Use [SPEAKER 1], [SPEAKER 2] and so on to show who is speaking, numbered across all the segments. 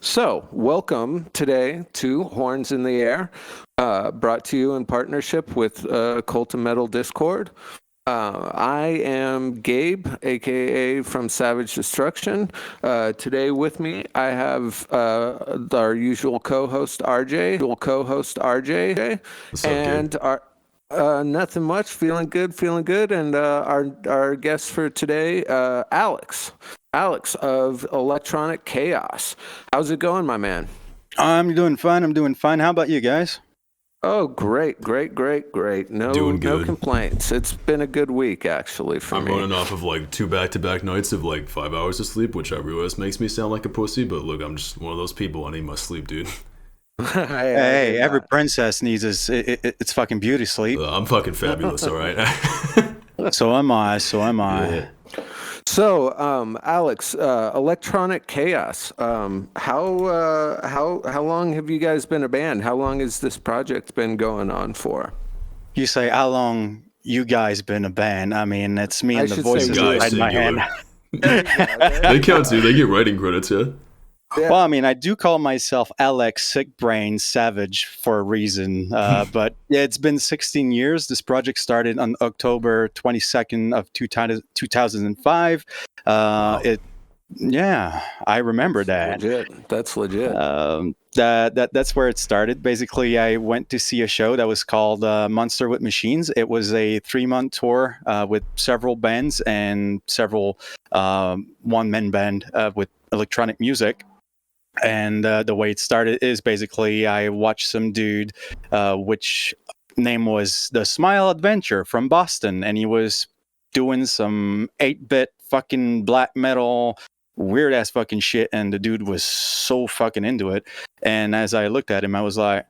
[SPEAKER 1] So, welcome today to Horns in the Air, brought to you in partnership with Cult of Metal Discord. I am Gabe, aka from Savage Destruction. Today with me, I have our usual co-host RJ,
[SPEAKER 2] What's up, Gabe?
[SPEAKER 1] and our nothing much. Feeling good. And our guest for today, Alex of Electronic Chaos. How's it going, my man?
[SPEAKER 3] I'm doing fine. How about you guys?
[SPEAKER 1] Oh, great.
[SPEAKER 2] Doing
[SPEAKER 1] No
[SPEAKER 2] good.
[SPEAKER 1] complaints. It's been a good week, actually, for
[SPEAKER 2] I'm
[SPEAKER 1] me.
[SPEAKER 2] running off of like two back-to-back nights of like 5 hours of sleep, which I realize makes me sound like a pussy, but look, I'm just one of those people. I need my sleep, dude.
[SPEAKER 3] Hey, every princess needs its fucking beauty sleep.
[SPEAKER 2] I'm fucking fabulous, all right?
[SPEAKER 3] So am I.
[SPEAKER 2] Yeah.
[SPEAKER 1] So, Alex, Electronic Chaos. How long have you guys been a band? How long has this project been going on for?
[SPEAKER 3] You say how long you guys been a band? I mean, it's me
[SPEAKER 1] I
[SPEAKER 3] and the
[SPEAKER 1] should
[SPEAKER 3] voices
[SPEAKER 1] say
[SPEAKER 2] Guys,
[SPEAKER 3] inside my head.
[SPEAKER 2] singular. They count too. They get writing credits, yeah.
[SPEAKER 1] Yeah.
[SPEAKER 3] Well, I mean, I do call myself Alex Sick Brain Savage for a reason. But yeah, it's been 16 years. This project started on October 22nd of 2005.
[SPEAKER 2] Wow.
[SPEAKER 3] I remember that.
[SPEAKER 1] That's legit.
[SPEAKER 3] That's where it started. Basically, I went to see a show that was called Monster with Machines. It was a 3-month tour with several bands and several one-man band with electronic music. And the way it started is basically I watched some dude, which name was The Smile Adventure from Boston, and he was doing some 8-bit fucking black metal weird ass fucking shit, and the dude was so fucking into it. And as I looked at him, I was like,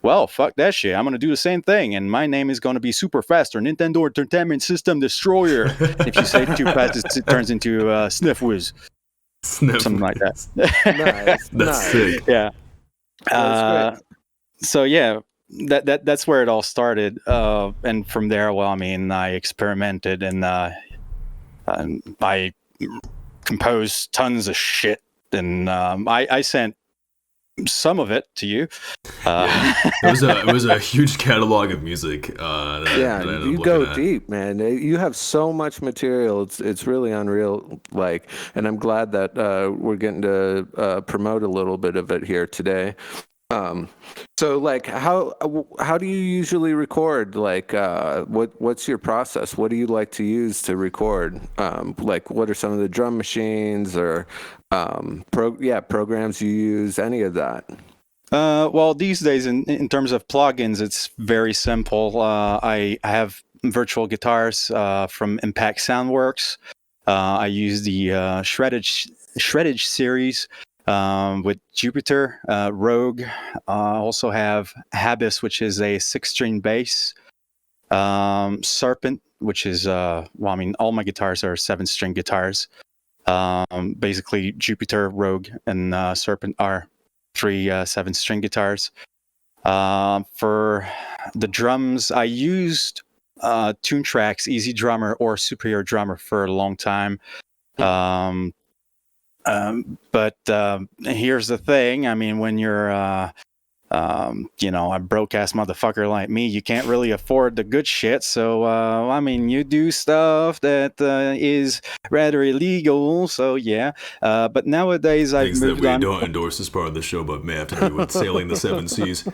[SPEAKER 3] well, fuck that shit. I'm gonna do the same thing, and my name is gonna be Super Fast or Nintendo Entertainment System Destroyer. If you say too fast, it turns into Sniff Whiz, something like that.
[SPEAKER 1] Nice.
[SPEAKER 2] That's sick.
[SPEAKER 3] Yeah.
[SPEAKER 1] That's great.
[SPEAKER 3] So yeah, that's where it all started. And from there, well, I mean, I experimented and I composed tons of shit, and I sent some of it to you.
[SPEAKER 2] Yeah. It was a huge catalog of music. That I ended up
[SPEAKER 1] You go
[SPEAKER 2] looking at.
[SPEAKER 1] deep, man. You have so much material. It's really unreal. Like, and I'm glad that we're getting to promote a little bit of it here today. So like, how do you usually record? Like, what's your process? What do you like to use to record? Like, what are some of the drum machines or programs you use? Any of that?
[SPEAKER 3] Well, these days, in terms of plugins, it's very simple. I have virtual guitars from Impact Soundworks. I use the shreddage series with Jupiter, Rogue. I also have Habis, which is a 6-string bass. Serpent, which is I mean, all my guitars are 7-string guitars. Basically, Jupiter, Rogue, and Serpent are 3 7-string guitars. For the drums, I used Tune Tracks, Easy Drummer, or Superior Drummer for a long time. But here's the thing. I mean, when you're, a broke-ass motherfucker like me, you can't really afford the good shit. So, I mean, you do stuff that is rather illegal. So, yeah. But nowadays, I've
[SPEAKER 2] Things that
[SPEAKER 3] moved
[SPEAKER 2] we
[SPEAKER 3] on.
[SPEAKER 2] don't endorse as part of the show, but may have to do with sailing the 7 seas.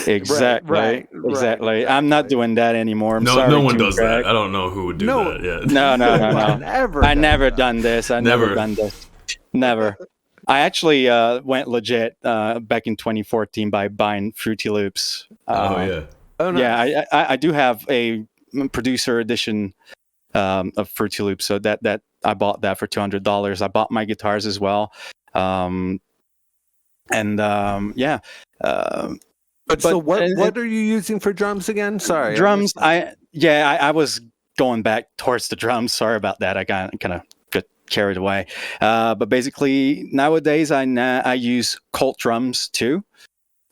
[SPEAKER 3] Exactly.
[SPEAKER 1] Right,
[SPEAKER 3] Exactly. I'm not doing that anymore. I'm
[SPEAKER 2] No,
[SPEAKER 3] sorry.
[SPEAKER 2] no one
[SPEAKER 3] Tune
[SPEAKER 2] does
[SPEAKER 3] Track.
[SPEAKER 2] that. I don't know who would do
[SPEAKER 1] No.
[SPEAKER 2] that. Yeah.
[SPEAKER 3] No.
[SPEAKER 1] Never.
[SPEAKER 3] I never done this. I never done this. Never. I actually went legit back in 2014 by buying Fruity Loops.
[SPEAKER 2] Oh yeah.
[SPEAKER 1] Oh no.
[SPEAKER 3] Yeah, I do have a producer edition of Fruity Loops, so that I bought that for $200. I bought my guitars as well, yeah.
[SPEAKER 1] But so what are you using for drums again? Sorry.
[SPEAKER 3] Drums. I was going back towards the drums. Sorry about that. I kind of got carried away. But basically nowadays I use Colt drums too.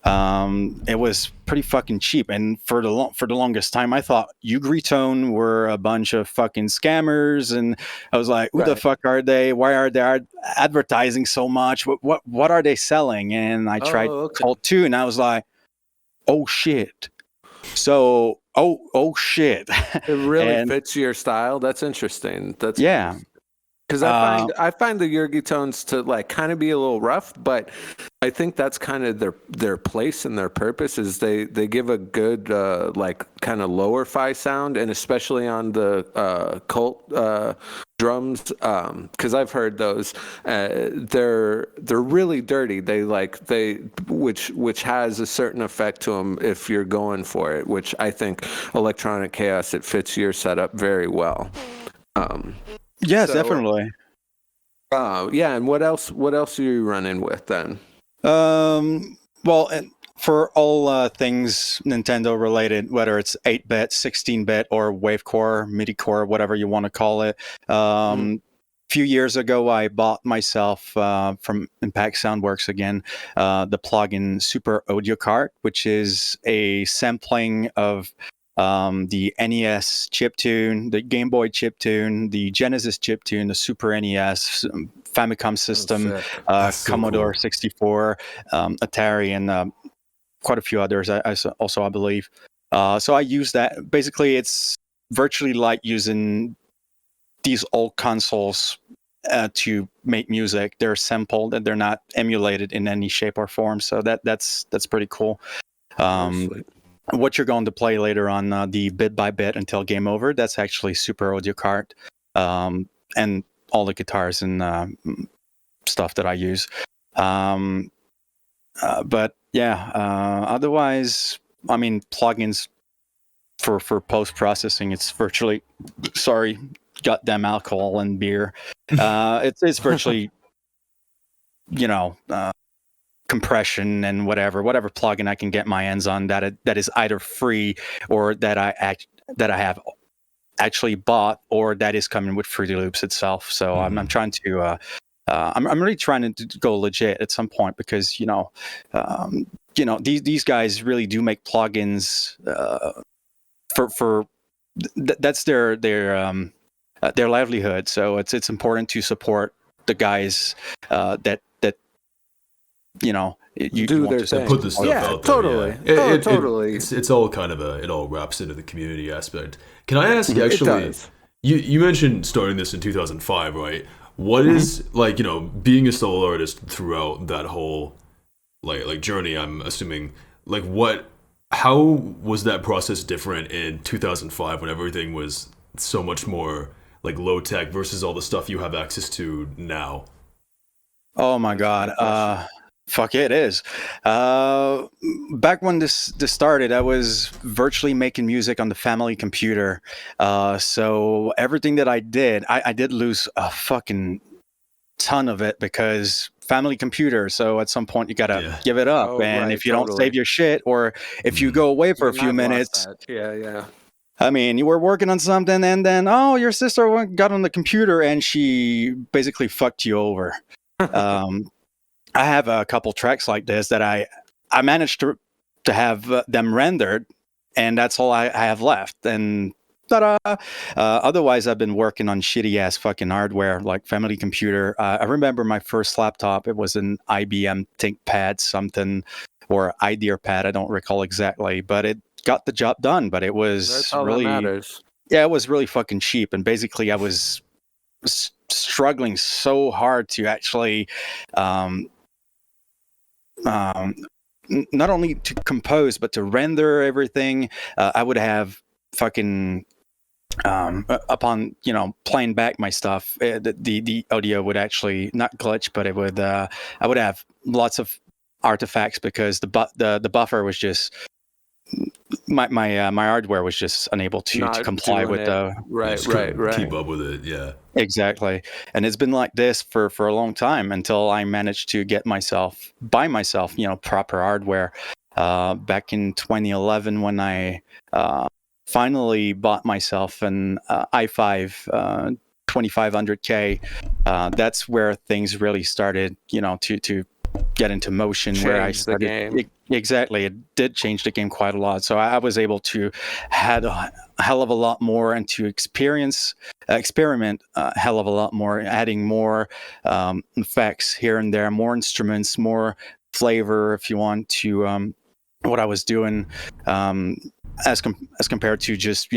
[SPEAKER 3] It was pretty fucking cheap, and for the longest time, I thought Ugritone were a bunch of fucking scammers, and I was like, "Who the
[SPEAKER 1] Right.
[SPEAKER 3] fuck are they? Why are they advertising so much? What are they selling?" And I tried
[SPEAKER 1] Oh, okay.
[SPEAKER 3] Cult 2, and I was like, "Oh shit!" So, oh shit,
[SPEAKER 1] It really
[SPEAKER 3] and
[SPEAKER 1] fits your style. That's interesting. That's
[SPEAKER 3] yeah,
[SPEAKER 1] because
[SPEAKER 3] uh,
[SPEAKER 1] I find the Yergi tones to like kind of be a little rough, but I think that's kind of their place and their purpose is they give a good like kind of lower fi sound, and especially on the cult drums, because I've heard those. They're really dirty. Which has a certain effect to them if you're going for it. Which I think electronic chaos, it fits your setup very well. Um,
[SPEAKER 3] yes,
[SPEAKER 1] so
[SPEAKER 3] definitely.
[SPEAKER 1] yeah, and what else? What else are you running with then?
[SPEAKER 3] Well, and for all things Nintendo related, whether it's 8-bit, 16-bit, or Wavecore, MIDI-core, whatever you want to call it.
[SPEAKER 1] Mhm.
[SPEAKER 3] Few years ago, I bought myself from Impact Soundworks again the plugin Super Audio Cart, which is a sampling of the NES chiptune, the Game Boy chiptune, the Genesis chiptune, the Super NES, Famicom
[SPEAKER 1] Oh,
[SPEAKER 3] system,
[SPEAKER 1] sick.
[SPEAKER 2] That's so
[SPEAKER 3] Commodore
[SPEAKER 2] cool.
[SPEAKER 3] 64, Atari, and quite a few others. I believe. So I use that. Basically, it's virtually like using these old consoles to make music. They're sampled and they're not emulated in any shape or form. So that's pretty cool.
[SPEAKER 1] Oh,
[SPEAKER 3] Um,
[SPEAKER 1] sweet.
[SPEAKER 3] what you're going to play later on the bit by bit until game over, that's actually Super Audio Cart, and all the guitars and stuff that I use. But yeah, otherwise, I mean, plugins for post processing, it's virtually, sorry, goddamn alcohol and beer. It's virtually, you know, compression and whatever plugin I can get my hands on that is either free or that I have actually bought or that is coming with Fruity Loops itself. So I'm trying to. I'm really trying to go legit at some point because these guys really do make plugins for that's their livelihood. So it's important to support the guys that you
[SPEAKER 1] Do
[SPEAKER 3] want
[SPEAKER 1] their
[SPEAKER 3] to
[SPEAKER 2] That
[SPEAKER 1] thing.
[SPEAKER 2] put the
[SPEAKER 3] support.
[SPEAKER 2] stuff
[SPEAKER 1] Yeah,
[SPEAKER 2] out there. Yeah,
[SPEAKER 1] totally. Oh, totally.
[SPEAKER 2] it's all kind of it all wraps into the community aspect. Can I ask
[SPEAKER 3] Mhm.
[SPEAKER 1] It
[SPEAKER 2] actually?
[SPEAKER 1] does.
[SPEAKER 2] You mentioned starting this in 2005, right? What
[SPEAKER 3] Mhm.
[SPEAKER 2] is like being a solo artist throughout that whole like journey? I'm assuming like what how was that process different in 2005 when everything was so much more like low tech versus all the stuff you have access to now?
[SPEAKER 3] Oh my
[SPEAKER 1] That's a
[SPEAKER 3] god.
[SPEAKER 1] good question.
[SPEAKER 3] Fuck it is. Uh, Back when this started, I was virtually making music on the family computer. So everything that I did lose a fucking ton of it because family computer. So at some point you gotta
[SPEAKER 2] Yeah.
[SPEAKER 3] give it up,
[SPEAKER 1] Oh,
[SPEAKER 3] and
[SPEAKER 1] right,
[SPEAKER 3] if you don't save
[SPEAKER 1] totally.
[SPEAKER 3] your shit, or if you
[SPEAKER 2] Mm.
[SPEAKER 3] go away for a
[SPEAKER 1] And
[SPEAKER 3] few
[SPEAKER 1] I've lost
[SPEAKER 3] minutes,
[SPEAKER 1] that. Yeah, yeah.
[SPEAKER 3] I mean, you were working on something, and then your sister got on the computer and she basically fucked you over. Um, I have a couple tracks like this that I managed to have them rendered, and that's all I have left. And ta-da! Otherwise, I've been working on shitty ass fucking hardware like family computer. I remember my first laptop; it was an IBM ThinkPad something or IdeaPad. I don't recall exactly, but it got the job done. But it
[SPEAKER 1] That's
[SPEAKER 3] was
[SPEAKER 1] all that
[SPEAKER 3] really,
[SPEAKER 1] matters.
[SPEAKER 3] yeah, it was really fucking cheap. And basically, I was struggling so hard to actually um, um, not only to compose but to render everything. I would have fucking upon playing back my stuff, the audio would actually not glitch, but it would. I would have lots of artifacts because the buffer was just my hardware was just unable to
[SPEAKER 1] Not
[SPEAKER 3] comply
[SPEAKER 1] doing
[SPEAKER 3] with
[SPEAKER 1] it.
[SPEAKER 3] the.
[SPEAKER 2] You
[SPEAKER 1] Right,
[SPEAKER 2] just
[SPEAKER 1] right,
[SPEAKER 2] couldn't
[SPEAKER 1] right.
[SPEAKER 2] keep up with it. Yeah.
[SPEAKER 3] Exactly. And it's been like this for a long time until I managed to buy myself, proper hardware. Back in 2011 when I finally bought myself an i5 2500K, that's where things really started, to get into motion where I
[SPEAKER 1] Change the
[SPEAKER 3] started.
[SPEAKER 1] game.
[SPEAKER 3] Exactly, it did change the game quite a lot. So I was able to had a hell of a lot more and to experiment a hell of a lot more, adding more effects here and there, more instruments, more flavor, if you want, to what I was doing, as compared to just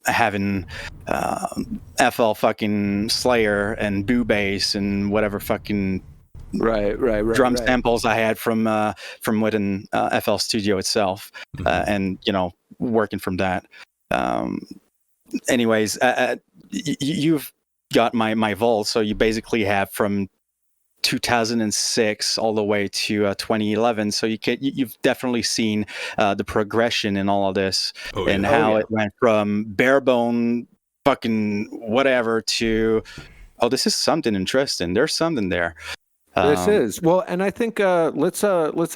[SPEAKER 3] having FL fucking Slayer and Boo Bass and whatever fucking
[SPEAKER 1] Right.
[SPEAKER 3] drum samples I had from within FL Studio itself, and working from that. Anyways, you've got my vault, so you basically have from 2006 all the way to 2011. So you've definitely seen the progression in all of this, and how it went from bare bone fucking whatever to, oh, this is something interesting. There's something there.
[SPEAKER 1] This is well, and I think let's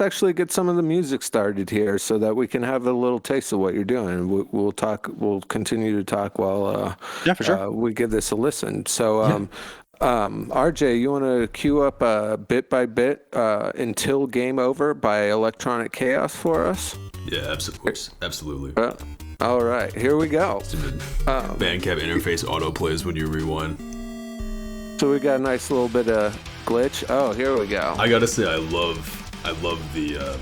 [SPEAKER 1] actually get some of the music started here so that we can have a little taste of what you're doing. We'll talk. We'll continue to talk while
[SPEAKER 3] for sure.
[SPEAKER 1] we give this a listen. So. RJ, you want to cue up Bit by Bit Until Game Over by Electronic Chaos for us?
[SPEAKER 2] Yeah, absolutely.
[SPEAKER 1] All right, here we go.
[SPEAKER 2] Bandcamp interface auto plays when you rewind.
[SPEAKER 1] So we got a nice little bit of glitch. Oh, here we go.
[SPEAKER 2] I gotta say, I love the I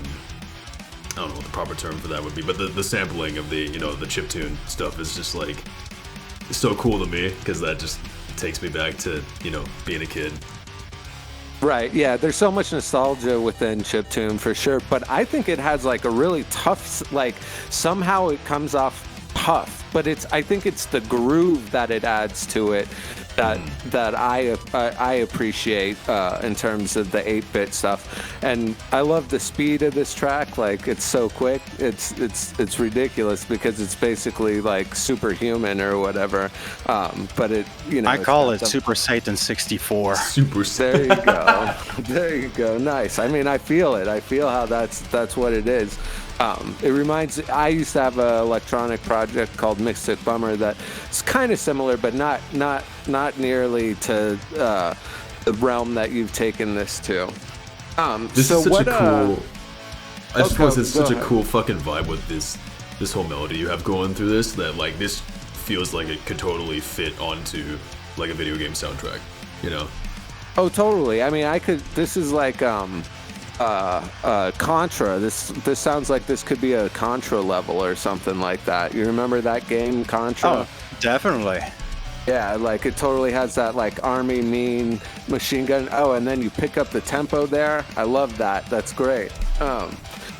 [SPEAKER 2] don't know what the proper term for that would be, but the sampling of the the chiptune stuff is just like so cool to me, because that just takes me back to being a kid.
[SPEAKER 1] Right, yeah, there's so much nostalgia within chiptune for sure, but I think it has like a really tough, like somehow it comes off tough, but I think it's the groove that it adds to it that I appreciate in terms of the 8-bit stuff. And I love the speed of this track. Like, it's so quick, it's ridiculous, because it's basically like superhuman or whatever. But it
[SPEAKER 3] I call it Super Satan 64.
[SPEAKER 1] There you go. There you go. Nice. I mean, I feel it. I feel how that's what it is. It reminds. I used to have an electronic project called Mixed Bummer that's kind of similar, but not nearly to the realm that you've taken this to.
[SPEAKER 2] This
[SPEAKER 1] so
[SPEAKER 2] is such
[SPEAKER 1] what,
[SPEAKER 2] a cool. I just want to say, it's such
[SPEAKER 1] a
[SPEAKER 2] cool fucking vibe with this whole melody you have going through this. That like this feels like it could totally fit onto like a video game soundtrack.
[SPEAKER 1] Oh, totally. I mean, this is like Contra. This sounds like this could be a Contra level or something like that. You remember that game, Contra?
[SPEAKER 3] Oh, definitely.
[SPEAKER 1] Yeah, like it totally has that like army mean machine gun. Oh, and then you pick up the tempo there. I love that. That's great.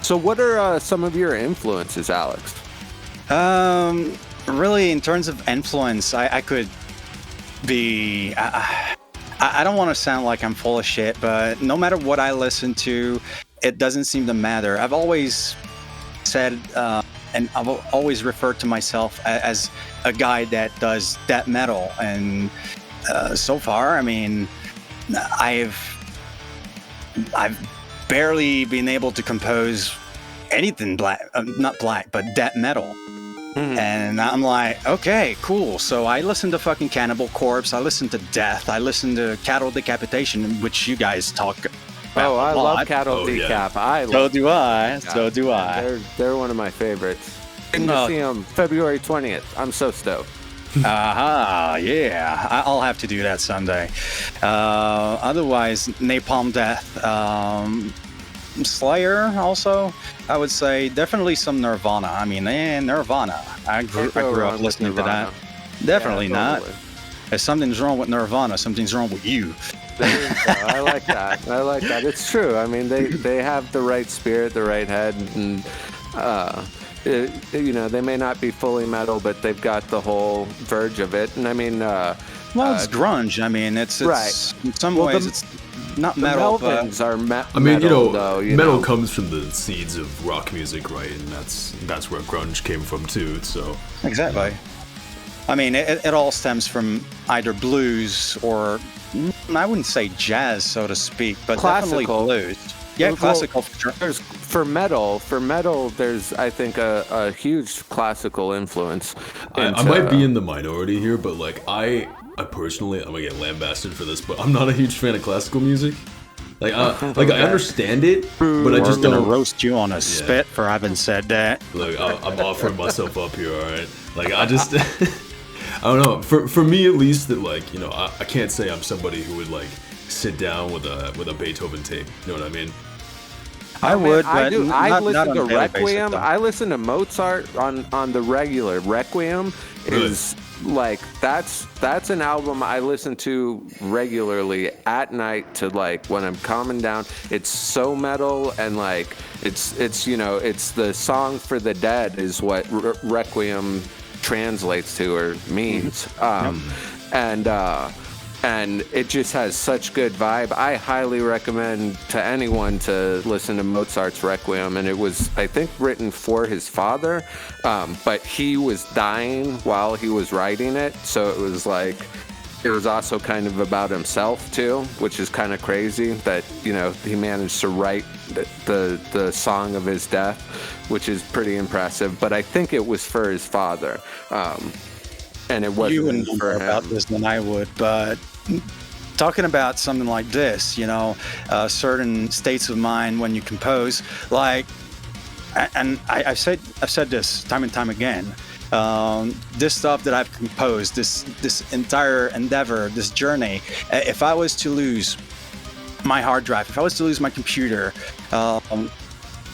[SPEAKER 1] So what are some of your influences, Alex?
[SPEAKER 3] Really, in terms of influence, I could be. I don't want to sound like I'm full of shit, but no matter what I listen to, it doesn't seem to matter. I've always said, and I've always referred to myself as a guy that does death metal, and so far, I mean, I've barely been able to compose anything not black, but death metal. And I'm like, okay, cool. So I listen to fucking Cannibal Corpse. I listen to Death. I listen to Cattle Decapitation, which you guys talk about.
[SPEAKER 1] Oh, I
[SPEAKER 3] a lot.
[SPEAKER 1] love Cattle Decap.
[SPEAKER 2] Yeah.
[SPEAKER 3] So do I. So do I.
[SPEAKER 1] They're one of my favorites. Getting to see them February 20th. I'm so stoked.
[SPEAKER 3] Yeah. I'll have to do that someday. Otherwise, Napalm Death. Slayer also, I would say. Definitely some Nirvana. I mean, Nirvana. I grew up listening to that. Definitely not. If something's wrong with Nirvana, something's wrong with you.
[SPEAKER 1] There you go. I like that. I like that. It's true. I mean, they have the right spirit, the right head, and they may not be fully metal, but they've got the whole verge of it. And I mean,
[SPEAKER 3] well, it's grunge. I I mean, it's
[SPEAKER 1] right.
[SPEAKER 3] In some ways, it's not metal.
[SPEAKER 1] The Melvins are
[SPEAKER 2] I mean,
[SPEAKER 1] metal, though,
[SPEAKER 2] metal comes from the seeds of rock music, right? And that's where grunge came from too. So
[SPEAKER 3] exactly. I mean, it all stems from either blues or, I wouldn't say jazz, so to speak, but
[SPEAKER 1] classical.
[SPEAKER 3] Definitely blues. Yeah, classical for sure.
[SPEAKER 1] For metal, there's I think a huge classical influence.
[SPEAKER 2] I might be in the minority here, but like I personally, I'm gonna get lambasted for this, but I'm not a huge fan of classical music. Like, I understand it, but I just
[SPEAKER 3] We're gonna
[SPEAKER 2] don't.
[SPEAKER 3] roast you on a spit for having said that.
[SPEAKER 2] Look, I'm offering myself up here, all right? Like, I just, I don't know. For me, at least, that like, you know, I can't say I'm somebody who would like sit down with a Beethoven tape. You know what I mean?
[SPEAKER 3] I would,
[SPEAKER 1] I
[SPEAKER 3] but
[SPEAKER 1] do. I
[SPEAKER 3] not
[SPEAKER 1] listen
[SPEAKER 3] on
[SPEAKER 1] to
[SPEAKER 3] a daily basis,
[SPEAKER 1] Requiem.
[SPEAKER 3] though.
[SPEAKER 1] I listen to Mozart on the regular. Requiem is like that's an album I listen to regularly at night to like when I'm calming down. It's so metal and like it's you know it's the song for the dead is what Requiem translates to or means. And it just has such good vibe. I highly recommend to anyone to listen to Mozart's Requiem. And it was, I think, written for his father, but he was dying while he was writing it. So it was like, it was also kind of about himself too, which is kind of crazy that, you know, he managed to write the song of his death, which is pretty impressive. But I think it was for his father. And it wasn't
[SPEAKER 3] You wouldn't know
[SPEAKER 1] for
[SPEAKER 3] more
[SPEAKER 1] him.
[SPEAKER 3] about this than I would, but talking about something like this, you know, certain states of mind when you compose, like, and I've said this time and time again. This stuff that I've composed, this entire endeavor, this journey, if I was to lose my hard drive, if I was to lose my computer,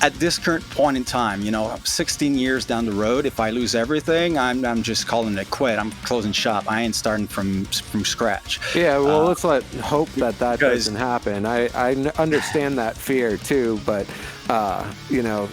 [SPEAKER 3] at this current point in time, you know, 16 years down the road, if I lose everything, I'm just calling it quit. I'm closing shop. I ain't starting from scratch.
[SPEAKER 1] Yeah, well, let's hope that
[SPEAKER 3] because-
[SPEAKER 1] doesn't happen. I understand that fear too, but you know,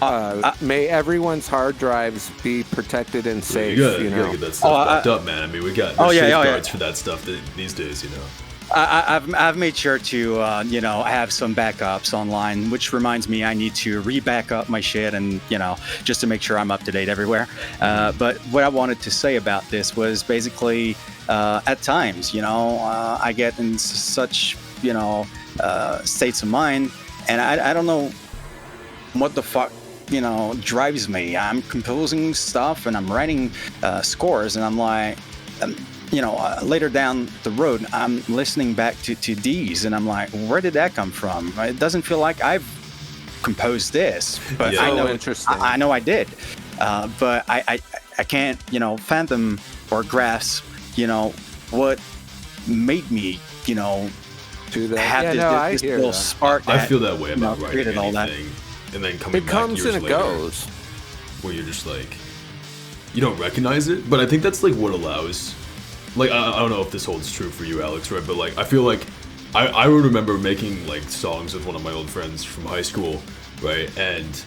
[SPEAKER 1] may everyone's hard drives be protected and safe.
[SPEAKER 2] You gotta
[SPEAKER 1] know,
[SPEAKER 2] get that stuff backed up, man. I mean, we got safeguards for that stuff these days, you know.
[SPEAKER 3] I've made sure to you know, have some backups online, which reminds me I need to re-back up my shit and, you know, just to make sure I'm up to date everywhere. But what I wanted to say about this was basically at times, you know, I get in such, you know, states of mind, and I don't know what the fuck, you know, drives me. I'm composing stuff and I'm writing scores, and I'm like, you know, later down the road, I'm listening back to these, and I'm like, where did that come from? It doesn't feel like I've composed this, but
[SPEAKER 2] Yeah.
[SPEAKER 3] I know,
[SPEAKER 1] interesting.
[SPEAKER 3] I know I did, but I can't, you know, fathom or grasp, you know, what made me, you know,
[SPEAKER 1] do that.
[SPEAKER 3] have
[SPEAKER 1] Yeah,
[SPEAKER 3] this,
[SPEAKER 1] no, I
[SPEAKER 3] this
[SPEAKER 1] hear
[SPEAKER 3] little
[SPEAKER 1] that.
[SPEAKER 3] spark.
[SPEAKER 2] I
[SPEAKER 3] that,
[SPEAKER 2] feel that way
[SPEAKER 3] you know,
[SPEAKER 2] about writing
[SPEAKER 3] created all that.
[SPEAKER 2] anything, and then coming
[SPEAKER 1] It
[SPEAKER 2] back
[SPEAKER 1] comes
[SPEAKER 2] years
[SPEAKER 1] and it
[SPEAKER 2] later,
[SPEAKER 1] goes.
[SPEAKER 2] where you're just like, you don't recognize it. But I think that's like what allows, like, I don't know if this holds true for you, Alex, right? But like, I feel like I would remember making like songs with one of my old friends from high school, right? And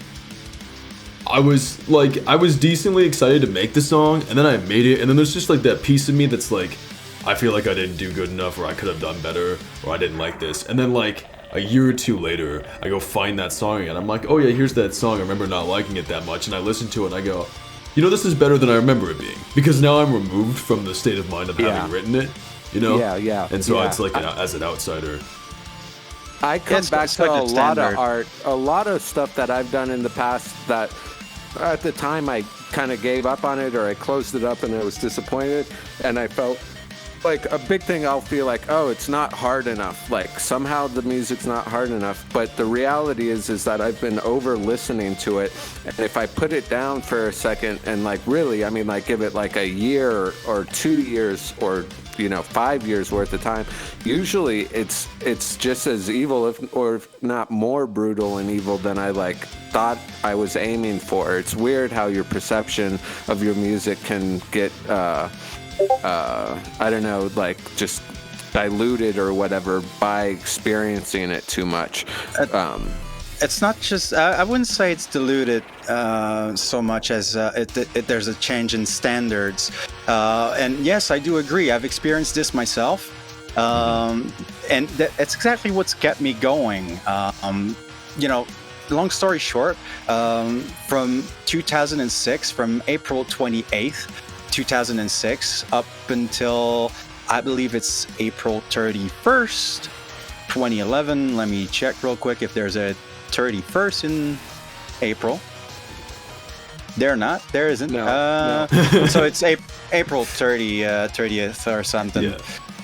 [SPEAKER 2] I was decently excited to make the song, and then I made it, and then there's just like that piece of me that's like, I feel like I didn't do good enough, or I could have done better, or I didn't like this. And then like a year or two later, I go find that song and I'm like, oh yeah, here's that song. I remember not liking it that much, and I listen to it and I go, you know, this is better than I remember it being, because now I'm removed from the state of mind of having written it, you know?
[SPEAKER 1] Yeah.
[SPEAKER 2] And so it's like as an outsider.
[SPEAKER 1] I come
[SPEAKER 3] It's
[SPEAKER 1] back to
[SPEAKER 3] like
[SPEAKER 1] a
[SPEAKER 3] the
[SPEAKER 1] lot of
[SPEAKER 3] standard.
[SPEAKER 1] art, a lot of stuff that I've done in the past that at the time I kind of gave up on it, or I closed it up and I was disappointed, and I felt like a big thing. I'll feel like, oh, it's not hard enough. Like somehow the music's not hard enough. But the reality is that I've been over listening to it, and if I put it down for a second and like really, I mean, like give it like a year or 2 years or, you know, 5 years worth of time, usually it's just as evil, if not more brutal and evil than I like thought I was aiming for. It's weird how your perception of your music can get I don't know, like just diluted or whatever by experiencing it too much.
[SPEAKER 3] It's not just, I wouldn't say it's diluted so much as there's a change in standards. And yes, I do agree. I've experienced this myself. And that's exactly what's kept me going. You know, long story short, from 2006, from April 28th, 2006, up until I believe it's April 31st, 2011. Let me check real quick if there's a 31st in April. There isn't.
[SPEAKER 1] No.
[SPEAKER 3] So it's April 30th or something.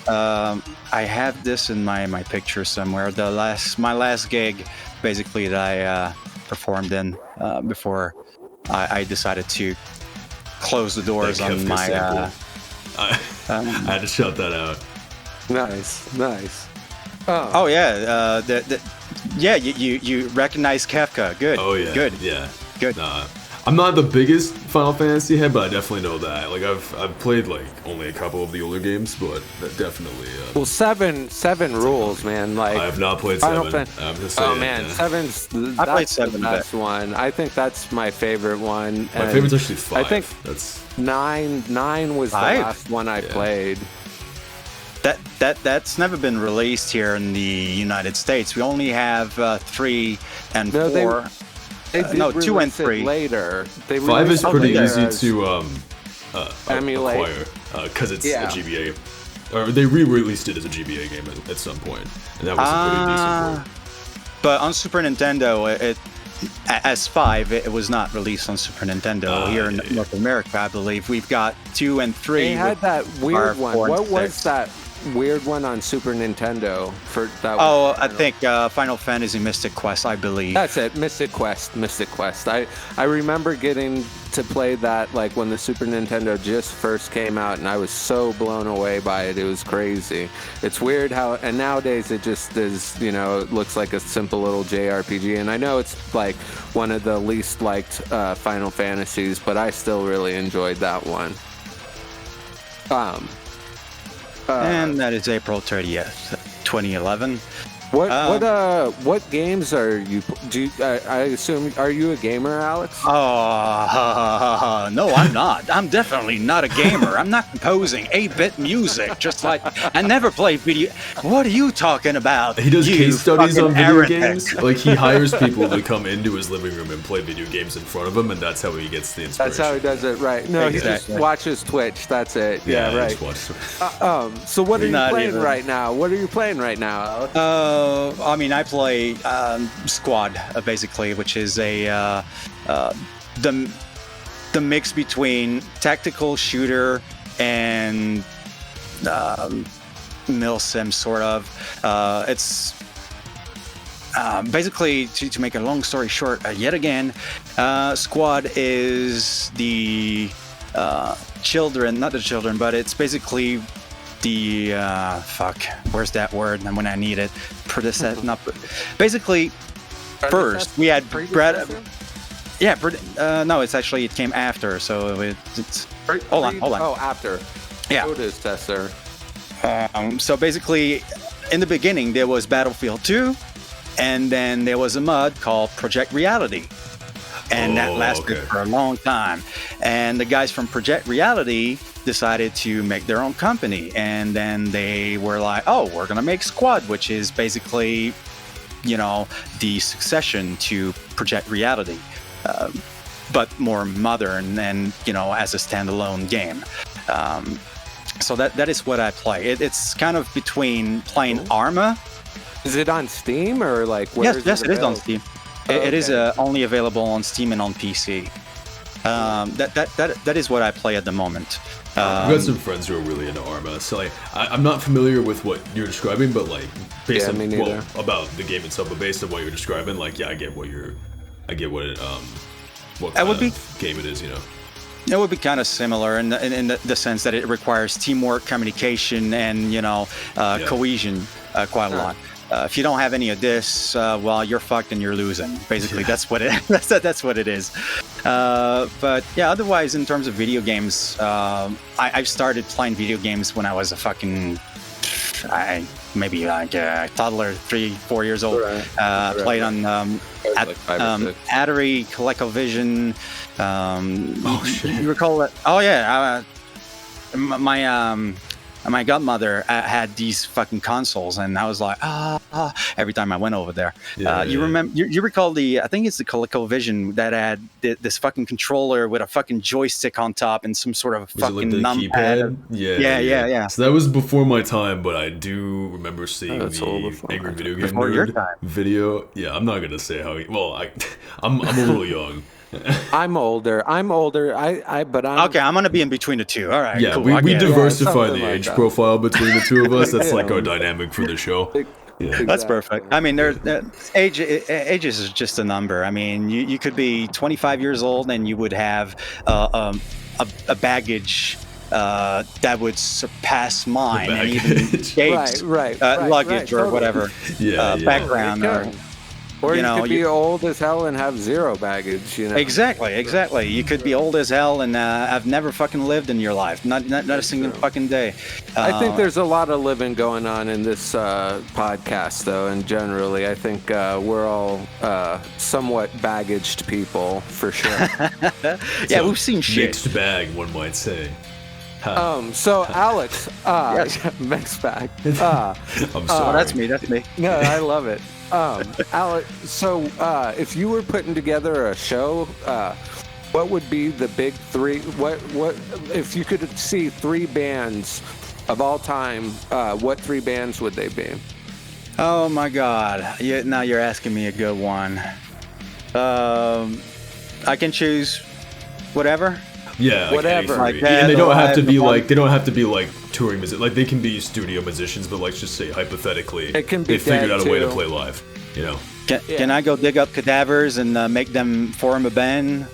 [SPEAKER 2] Yeah.
[SPEAKER 3] I have this in my picture somewhere. My last gig, basically, that I performed in before I decided to close the doors
[SPEAKER 2] That
[SPEAKER 3] on
[SPEAKER 2] Kefka
[SPEAKER 3] my.
[SPEAKER 2] sample. I had to shout that out.
[SPEAKER 1] Nice.
[SPEAKER 3] Oh yeah, yeah. You recognize Kefka? Good.
[SPEAKER 2] Oh yeah,
[SPEAKER 3] Good.
[SPEAKER 2] yeah.
[SPEAKER 3] Good.
[SPEAKER 2] I'm not the biggest Final Fantasy head, but I definitely know that. Like I've played like only a couple of the older games, but that definitely.
[SPEAKER 1] Well, seven rules, man. Like
[SPEAKER 2] I have not played
[SPEAKER 1] Final
[SPEAKER 2] seven.
[SPEAKER 1] Fan-
[SPEAKER 2] I'm just saying.
[SPEAKER 1] Oh man,
[SPEAKER 2] yeah.
[SPEAKER 1] seven's
[SPEAKER 3] I played
[SPEAKER 1] that's
[SPEAKER 3] seven
[SPEAKER 1] the
[SPEAKER 3] a bit.
[SPEAKER 1] best one. I think that's my favorite one.
[SPEAKER 2] My
[SPEAKER 1] and
[SPEAKER 2] favorite's actually 5.
[SPEAKER 1] I think
[SPEAKER 2] That's
[SPEAKER 1] nine was the
[SPEAKER 3] 5?
[SPEAKER 1] last one I
[SPEAKER 2] Yeah.
[SPEAKER 1] played.
[SPEAKER 3] That's never been released here in the United States. We only have 3 and
[SPEAKER 1] No,
[SPEAKER 3] 4.
[SPEAKER 1] They did
[SPEAKER 3] no, 2 and
[SPEAKER 1] release it
[SPEAKER 3] 3.
[SPEAKER 1] later. They
[SPEAKER 2] 5 is
[SPEAKER 1] released it
[SPEAKER 2] pretty
[SPEAKER 1] later
[SPEAKER 2] easy
[SPEAKER 1] as-
[SPEAKER 2] to
[SPEAKER 1] emulate.
[SPEAKER 2] acquire because it's
[SPEAKER 1] Yeah.
[SPEAKER 2] a GBA. Or they re-released it as a GBA game at some point, and that was a pretty decent one.
[SPEAKER 3] But on Super Nintendo, as 5, it was not released on Super Nintendo here in
[SPEAKER 2] yeah, yeah.
[SPEAKER 3] North America. I believe we've got 2 and 3.
[SPEAKER 1] They had that
[SPEAKER 3] are
[SPEAKER 1] weird one.
[SPEAKER 3] 4 and
[SPEAKER 1] What was
[SPEAKER 3] 6.
[SPEAKER 1] that weird one on Super Nintendo for that?
[SPEAKER 3] Oh,
[SPEAKER 1] was-
[SPEAKER 3] I think Final Fantasy Mystic Quest, I believe.
[SPEAKER 1] That's it, Mystic Quest. I remember getting to play that like when the Super Nintendo just first came out, and I was so blown away by it. It was crazy. It's weird how, and nowadays it just is, it looks like a simple little JRPG. And I know it's like one of the least liked Final Fantasies, but I still really enjoyed that one.
[SPEAKER 3] And that is April 30th, 2011.
[SPEAKER 1] What games are you? I assume, are you a gamer, Alex?
[SPEAKER 3] Oh, no, I'm not. I'm definitely not a gamer. I'm not composing 8-bit music, just like I never play video. What are you talking about?
[SPEAKER 2] He does
[SPEAKER 3] you
[SPEAKER 2] case studies on
[SPEAKER 3] fucking
[SPEAKER 2] video
[SPEAKER 3] heretic?
[SPEAKER 2] games. Like he hires people to come into his living room and play video games in front of him, and that's how he gets the inspiration.
[SPEAKER 1] That's how he does it, right? No, he
[SPEAKER 3] Exactly.
[SPEAKER 1] just watches Twitch. That's it. Yeah,
[SPEAKER 2] I
[SPEAKER 1] right.
[SPEAKER 2] just watched
[SPEAKER 1] So what are you
[SPEAKER 3] Not
[SPEAKER 1] playing
[SPEAKER 3] even.
[SPEAKER 1] right now? What are you playing right now, Alex?
[SPEAKER 3] I mean, I play Squad, basically, which is the mix between tactical shooter and milsim, sort of. It's basically, to make a long story short, yet again, Squad is the children, not the children, but it's basically the where's that word when I need it? Not basically. First, we had Brad. Yeah, no, it came after, so it's. Hold on.
[SPEAKER 1] Oh, after.
[SPEAKER 3] Yeah.
[SPEAKER 1] Predecessor.
[SPEAKER 3] So basically, in the beginning, there was Battlefield 2, and then there was a mod called Project Reality. And that lasted for a long time. And the guys from Project Reality decided to make their own company. And then they were like, oh, we're going to make Squad, which is basically, the succession to Project Reality, but more modern and, as a standalone game. So that is what I play. It's kind of between playing Arma.
[SPEAKER 1] Is it on Steam or like? Where
[SPEAKER 3] Yes, it is on
[SPEAKER 1] available?
[SPEAKER 3] Steam.
[SPEAKER 1] Oh,
[SPEAKER 3] It is
[SPEAKER 1] okay.
[SPEAKER 3] only available on Steam and on PC. That is what I play at the moment.
[SPEAKER 2] I've got some friends who are really into Arma, so like I'm not familiar with what you're describing, but like based
[SPEAKER 1] Yeah,
[SPEAKER 2] on
[SPEAKER 1] me neither.
[SPEAKER 2] about the game itself, but based on what you're describing, like I get what what kind
[SPEAKER 3] would be-
[SPEAKER 2] of game it is,
[SPEAKER 3] It would be kind of similar in the sense that it requires teamwork, communication, and cohesion quite a lot. If you don't have any of this, well, you're fucked and you're losing. Basically, that's what it. That's what it is. But yeah, otherwise, in terms of video games, I started playing video games when I was maybe like a toddler, 3-4 years old.
[SPEAKER 1] Right.
[SPEAKER 3] Played on
[SPEAKER 1] Like 5 or 6.
[SPEAKER 3] Atari, ColecoVision.
[SPEAKER 2] Oh, shit.
[SPEAKER 3] You recall that? Oh yeah, my godmother had these fucking consoles, and I was like, every time I went over there. You remember? You recall I think it's the ColecoVision that had this fucking controller with a fucking joystick on top and some sort of
[SPEAKER 2] Was it
[SPEAKER 3] fucking
[SPEAKER 2] like the
[SPEAKER 3] numpad.
[SPEAKER 2] keypad?
[SPEAKER 3] Yeah.
[SPEAKER 2] So that was before my time, but I do remember seeing
[SPEAKER 1] that's all
[SPEAKER 2] the
[SPEAKER 1] before
[SPEAKER 2] Angry
[SPEAKER 1] my
[SPEAKER 2] Video
[SPEAKER 1] time.
[SPEAKER 2] Game
[SPEAKER 3] Before your
[SPEAKER 2] Nerd
[SPEAKER 3] time.
[SPEAKER 2] video. Yeah, I'm not gonna say how. I'm a little young.
[SPEAKER 1] I'm older. But I'm
[SPEAKER 3] Okay, I'm gonna be in between the two. All right,
[SPEAKER 2] Yeah,
[SPEAKER 3] cool.
[SPEAKER 2] we
[SPEAKER 3] I get it.
[SPEAKER 2] diversify
[SPEAKER 1] something
[SPEAKER 2] the
[SPEAKER 1] like
[SPEAKER 2] age
[SPEAKER 1] that.
[SPEAKER 2] profile between the two of us. That's like our
[SPEAKER 1] Yeah.
[SPEAKER 2] dynamic for the show. Yeah.
[SPEAKER 3] That's
[SPEAKER 1] Exactly.
[SPEAKER 3] perfect. I mean, ages is just a number. I mean, you could be 25 years old and you would have a baggage that would surpass mine, and even
[SPEAKER 2] Baggage.
[SPEAKER 3] Dave's luggage or
[SPEAKER 1] totally.
[SPEAKER 3] whatever
[SPEAKER 2] Yeah,
[SPEAKER 3] background.
[SPEAKER 1] It could. Or you
[SPEAKER 3] know,
[SPEAKER 1] could be old as hell and have zero baggage,
[SPEAKER 3] Exactly. You could be old as hell and I've never fucking lived in your life. Not a single fucking day.
[SPEAKER 1] I think there's a lot of living going on in this podcast, though, and generally, I think we're all somewhat baggaged people, for sure.
[SPEAKER 3] Yeah, we've seen shit.
[SPEAKER 2] Mixed bag, one might say.
[SPEAKER 1] So, Alex,
[SPEAKER 3] Yes.
[SPEAKER 1] mixed bag.
[SPEAKER 2] I'm sorry.
[SPEAKER 3] Oh, that's me.
[SPEAKER 1] No, I love it. Alex, so if you were putting together a show, what would be the big three? What if you could see three bands of all time? What three bands would they be?
[SPEAKER 3] Oh my God! Now you're asking me a good one. I can choose whatever.
[SPEAKER 2] Yeah,
[SPEAKER 1] Whatever.
[SPEAKER 2] Like
[SPEAKER 3] Like
[SPEAKER 2] any three. And they don't have to
[SPEAKER 3] that,
[SPEAKER 2] be
[SPEAKER 3] or-
[SPEAKER 2] like touring music. Like they can be studio musicians, but let's just say hypothetically,
[SPEAKER 1] It can be
[SPEAKER 2] they figured
[SPEAKER 1] dead,
[SPEAKER 2] out a way to
[SPEAKER 1] too.
[SPEAKER 2] play live. You know.
[SPEAKER 3] Can I go dig up cadavers and make them form a band?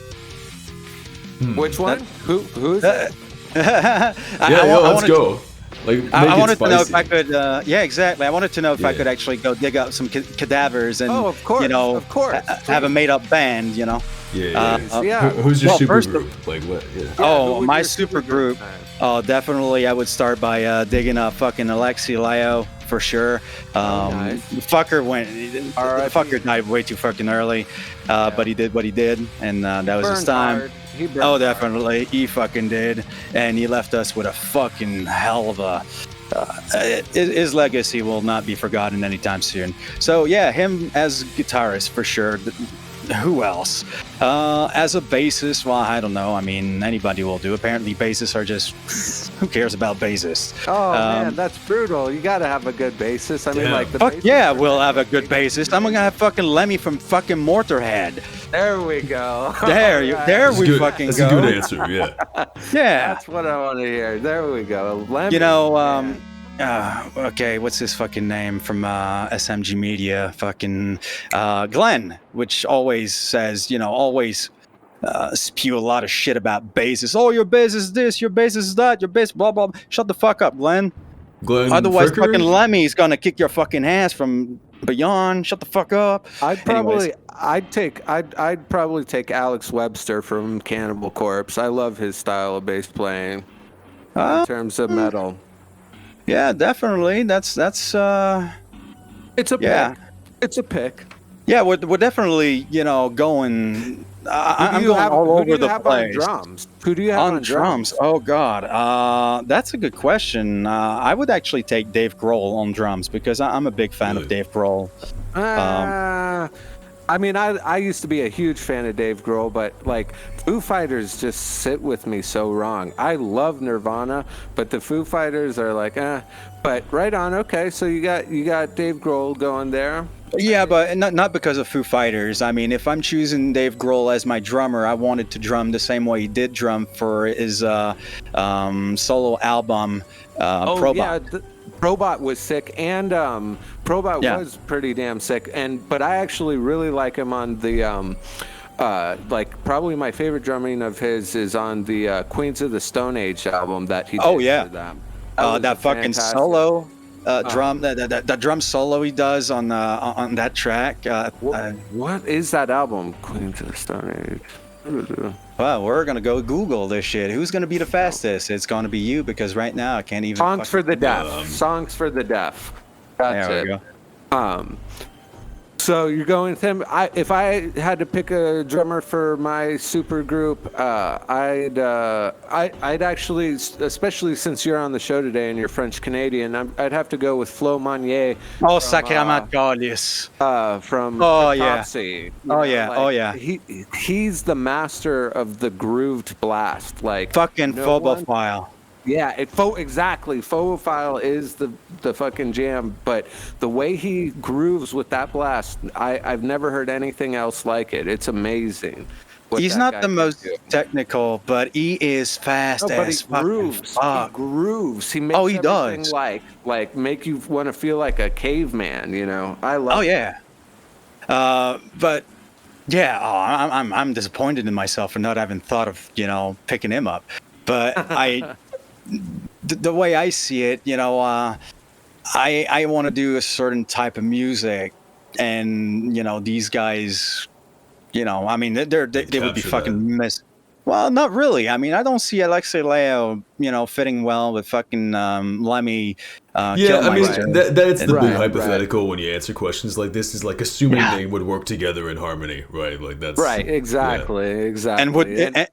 [SPEAKER 1] Which one? Who's it?
[SPEAKER 2] Let's go. Like make
[SPEAKER 3] I
[SPEAKER 2] it
[SPEAKER 3] wanted to know if
[SPEAKER 2] spicy.
[SPEAKER 3] I could. Yeah, exactly. I wanted to know if I
[SPEAKER 2] Yeah.
[SPEAKER 3] could actually go dig up some cadavers and,
[SPEAKER 1] Oh, of course, of course.
[SPEAKER 3] have a made-up band.
[SPEAKER 2] Yeah.
[SPEAKER 1] Yeah.
[SPEAKER 2] Who's your
[SPEAKER 3] Well,
[SPEAKER 2] super
[SPEAKER 3] first
[SPEAKER 2] group? Like what? Yeah.
[SPEAKER 1] Who
[SPEAKER 3] Oh,
[SPEAKER 1] would
[SPEAKER 3] my
[SPEAKER 1] your
[SPEAKER 3] super group.
[SPEAKER 1] be?
[SPEAKER 3] Oh, definitely. I would start by digging up fucking Alexi Lio for sure.
[SPEAKER 1] Nice.
[SPEAKER 3] Fucker went.
[SPEAKER 1] R.I.P.
[SPEAKER 3] Fucker died way too fucking early, but he did what he did, and that was his
[SPEAKER 1] Burned
[SPEAKER 3] time.
[SPEAKER 1] hard. He burned
[SPEAKER 3] Oh,
[SPEAKER 1] hard.
[SPEAKER 3] definitely. He fucking did, and he left us with a fucking hell of a. His legacy will not be forgotten anytime soon. So yeah, him as guitarist for sure. Who else? As a bassist, well, I don't know. I mean, anybody will do. Apparently, bassists are just who cares about bassists?
[SPEAKER 1] Oh man, that's brutal. You got to have a good bassist. I mean,
[SPEAKER 2] Damn.
[SPEAKER 1] like the
[SPEAKER 3] Fuck
[SPEAKER 1] bassist
[SPEAKER 3] yeah,
[SPEAKER 1] are-
[SPEAKER 3] we'll have a good bassist. I'm gonna have fucking Lemmy from fucking Motorhead.
[SPEAKER 1] There we go.
[SPEAKER 3] There
[SPEAKER 2] That's
[SPEAKER 3] we
[SPEAKER 2] good.
[SPEAKER 3] fucking
[SPEAKER 2] That's
[SPEAKER 3] go.
[SPEAKER 2] a good answer. Yeah.
[SPEAKER 3] Yeah.
[SPEAKER 1] That's what I want to hear. There we go. Lemmy,
[SPEAKER 3] You know,
[SPEAKER 1] man.
[SPEAKER 3] okay, what's his fucking name from SMG Media? Fucking Glenn, which always says, always spew a lot of shit about bases. Oh, your bass is this, your bass is that, your bass blah blah. Shut the fuck up, Glenn.
[SPEAKER 2] Glenn
[SPEAKER 3] Otherwise,
[SPEAKER 2] Fricker?
[SPEAKER 3] fucking Lemmy's gonna kick your fucking ass from beyond. Shut the fuck up.
[SPEAKER 1] I'd probably take Alex Webster from Cannibal Corpse. I love his style of bass playing in terms of metal.
[SPEAKER 3] Yeah, definitely. That's
[SPEAKER 1] It's a
[SPEAKER 3] Yeah.
[SPEAKER 1] pick. It's a pick.
[SPEAKER 3] yeah. We're definitely going. I'm
[SPEAKER 1] Who do you
[SPEAKER 3] going
[SPEAKER 1] have-
[SPEAKER 3] all
[SPEAKER 1] who do
[SPEAKER 3] over
[SPEAKER 1] you
[SPEAKER 3] the
[SPEAKER 1] have
[SPEAKER 3] place.
[SPEAKER 1] on drums? Who do you have
[SPEAKER 3] On drums. Oh God, that's a good question. I would actually take Dave Grohl on drums because I'm a big fan of
[SPEAKER 2] Really?
[SPEAKER 3] Dave Grohl.
[SPEAKER 1] I mean, I used to be a huge fan of Dave Grohl, but like Foo Fighters just sit with me so wrong. I love Nirvana, but the Foo Fighters are like, But right on. Okay, so you got Dave Grohl going there.
[SPEAKER 3] Yeah, but not because of Foo Fighters. I mean, if I'm choosing Dave Grohl as my drummer, I wanted to drum the same way he did drum for his solo album, Probot.
[SPEAKER 1] yeah, Probot was sick, and Probot
[SPEAKER 3] Yeah.
[SPEAKER 1] was pretty damn sick. But I actually really like him on the like probably my favorite drumming of his is on the Queens of the Stone Age album that he did
[SPEAKER 3] Oh, yeah.
[SPEAKER 1] for them.
[SPEAKER 3] That
[SPEAKER 1] was
[SPEAKER 3] fucking
[SPEAKER 1] fantastic.
[SPEAKER 3] solo drum, that drum solo he does on that track.
[SPEAKER 1] What is that album? Queens of the Stone Age.
[SPEAKER 3] Well, we're gonna go Google this shit. Who's gonna be the fastest? It's gonna be you because right now I can't even.
[SPEAKER 1] Songs for the Deaf.
[SPEAKER 2] Um,
[SPEAKER 1] Songs for the Deaf. That's
[SPEAKER 3] There we
[SPEAKER 1] it.
[SPEAKER 3] go.
[SPEAKER 1] So you're going with him. If I had to pick a drummer for my super group, I'd actually, especially since you're on the show today and you're French Canadian, I'd have to go with Flo Manier
[SPEAKER 3] Oh, Sacramento.
[SPEAKER 1] from
[SPEAKER 3] Oh, yeah.
[SPEAKER 1] Autopsy.
[SPEAKER 3] Oh, yeah.
[SPEAKER 1] He's the master of the grooved blast. Like
[SPEAKER 3] Fucking
[SPEAKER 1] no one-
[SPEAKER 3] phobophile.
[SPEAKER 1] Yeah, exactly. Phobophile is the fucking jam, but the way he grooves with that blast, I've never heard anything else like it. It's amazing. what
[SPEAKER 3] He's
[SPEAKER 1] that
[SPEAKER 3] not
[SPEAKER 1] guy
[SPEAKER 3] the
[SPEAKER 1] can
[SPEAKER 3] most
[SPEAKER 1] do.
[SPEAKER 3] technical, but he is fast
[SPEAKER 1] No, but he
[SPEAKER 3] as fucking
[SPEAKER 1] grooves. He
[SPEAKER 3] fuck.
[SPEAKER 1] grooves. He
[SPEAKER 3] Oh,
[SPEAKER 1] makes
[SPEAKER 3] he
[SPEAKER 1] everything
[SPEAKER 3] does.
[SPEAKER 1] like make you want to feel like a caveman. You know, I
[SPEAKER 3] Oh
[SPEAKER 1] love.
[SPEAKER 3] yeah. But yeah, I'm disappointed in myself for not having thought of picking him up. But the way I see it, I want to do a certain type of music, and these guys, I mean,
[SPEAKER 2] Like
[SPEAKER 3] they would be
[SPEAKER 2] capture that.
[SPEAKER 3] fucking miss. Well, not really. I mean, I don't see Alexei Leo, fitting well with fucking Lemmy
[SPEAKER 2] Yeah, I mean
[SPEAKER 3] Killmeister.
[SPEAKER 2] that's the
[SPEAKER 3] And
[SPEAKER 2] big
[SPEAKER 1] Right, right.
[SPEAKER 2] hypothetical when you answer questions like this is like assuming
[SPEAKER 3] yeah,
[SPEAKER 2] they would work together in harmony, right? Like that's
[SPEAKER 1] Right,
[SPEAKER 2] yeah.
[SPEAKER 1] exactly,
[SPEAKER 3] and
[SPEAKER 1] exactly. And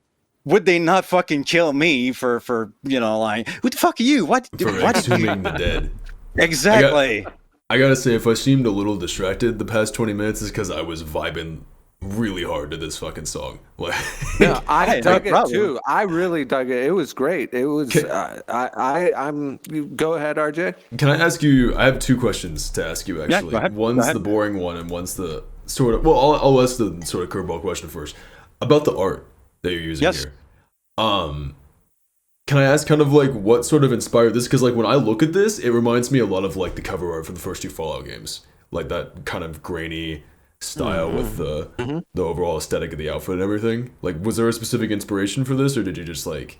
[SPEAKER 3] would they not fucking kill me for like who the fuck are you?
[SPEAKER 2] For
[SPEAKER 3] Why did you
[SPEAKER 2] exhuming the dead. I got
[SPEAKER 3] exactly?
[SPEAKER 2] I gotta say, if I seemed a little distracted the past 20 minutes, is because I was vibing really hard to this fucking song. Like,
[SPEAKER 1] no, I
[SPEAKER 3] Hey, no
[SPEAKER 1] dug it
[SPEAKER 3] problem.
[SPEAKER 1] too. I really dug it. It was great. It was.
[SPEAKER 2] can,
[SPEAKER 1] I'm. You go ahead, RJ.
[SPEAKER 2] can I ask you? I have two questions to ask you,
[SPEAKER 3] Yeah, go
[SPEAKER 2] actually.
[SPEAKER 3] ahead. Go
[SPEAKER 2] One's
[SPEAKER 3] ahead.
[SPEAKER 2] the boring one, and one's the sort of. Well, I'll ask the sort of curveball question first. About the art that you're using
[SPEAKER 3] Yes.
[SPEAKER 2] here. Can I ask kind of like what sort of inspired this? Because like when I look at this, it reminds me a lot of like the cover art for the first two Fallout games, like that kind of grainy style with the overall aesthetic of the outfit and everything. Like, was there a specific inspiration for this, or did you just like?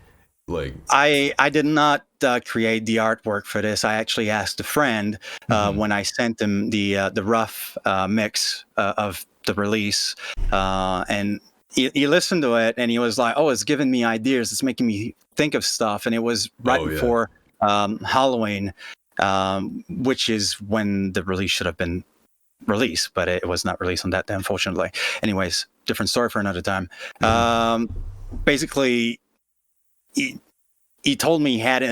[SPEAKER 3] I did not create the artwork for this. I actually asked a friend when I sent him the rough mix of the release, and he listened to it and he was like, "Oh, it's giving me ideas. It's making me think of stuff." And it was right
[SPEAKER 2] Oh, yeah.
[SPEAKER 3] before Halloween, which is when the release should have been released, but it was not released on that day, unfortunately. Anyways, different story for another time. Basically, he told me he had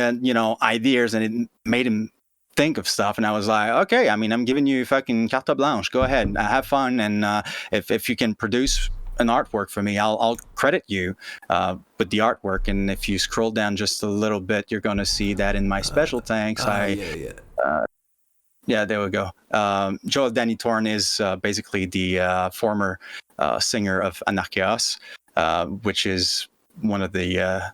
[SPEAKER 3] ideas, and it made him think of stuff, and I was like, okay, I mean, I'm giving you fucking carte blanche, go ahead, have fun, and if you can produce an artwork for me, I'll credit you with the artwork. And if you scroll down just a little bit, you're going to see that in my special thanks. Yeah, there we go. Joel Danny Torn is basically the former singer of Anakios, which is one of the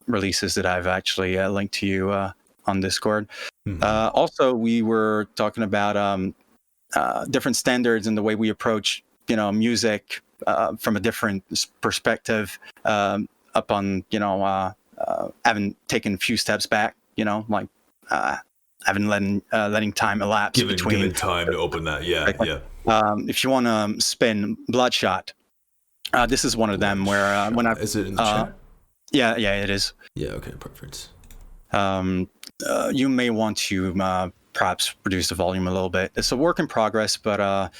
[SPEAKER 3] releases that I've actually linked to you on Discord. Also, we were talking about different standards and the way we approach, music from a different perspective. Upon having taken a few steps back, like having letting time elapse
[SPEAKER 2] Given time to open that, yeah.
[SPEAKER 3] If you want to spin Bloodshot, this is one of them where when I
[SPEAKER 2] is it in the chat?
[SPEAKER 3] Yeah, it is.
[SPEAKER 2] Yeah, okay, perfect.
[SPEAKER 3] You may want to perhaps reduce the volume a little bit. It's a work in progress, but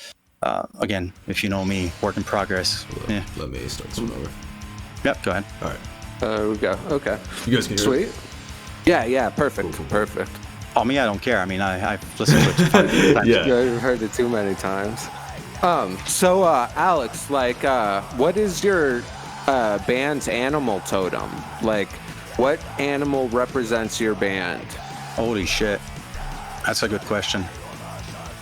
[SPEAKER 3] again, if you know me, work in progress. Yeah.
[SPEAKER 2] Let me start this one over.
[SPEAKER 3] Yep, go ahead.
[SPEAKER 2] All right.
[SPEAKER 1] There we go. Okay.
[SPEAKER 2] You guys can hear it?
[SPEAKER 1] Sweet. Yeah. Perfect.
[SPEAKER 2] Cool.
[SPEAKER 1] Perfect.
[SPEAKER 3] Oh, me, I don't care. I mean, I've listened to it 5 times.
[SPEAKER 2] Yeah.
[SPEAKER 1] I've heard it too many times. So Alex, like, what is your band's animal totem? Like, what animal represents your band?
[SPEAKER 3] Holy shit. That's a good question.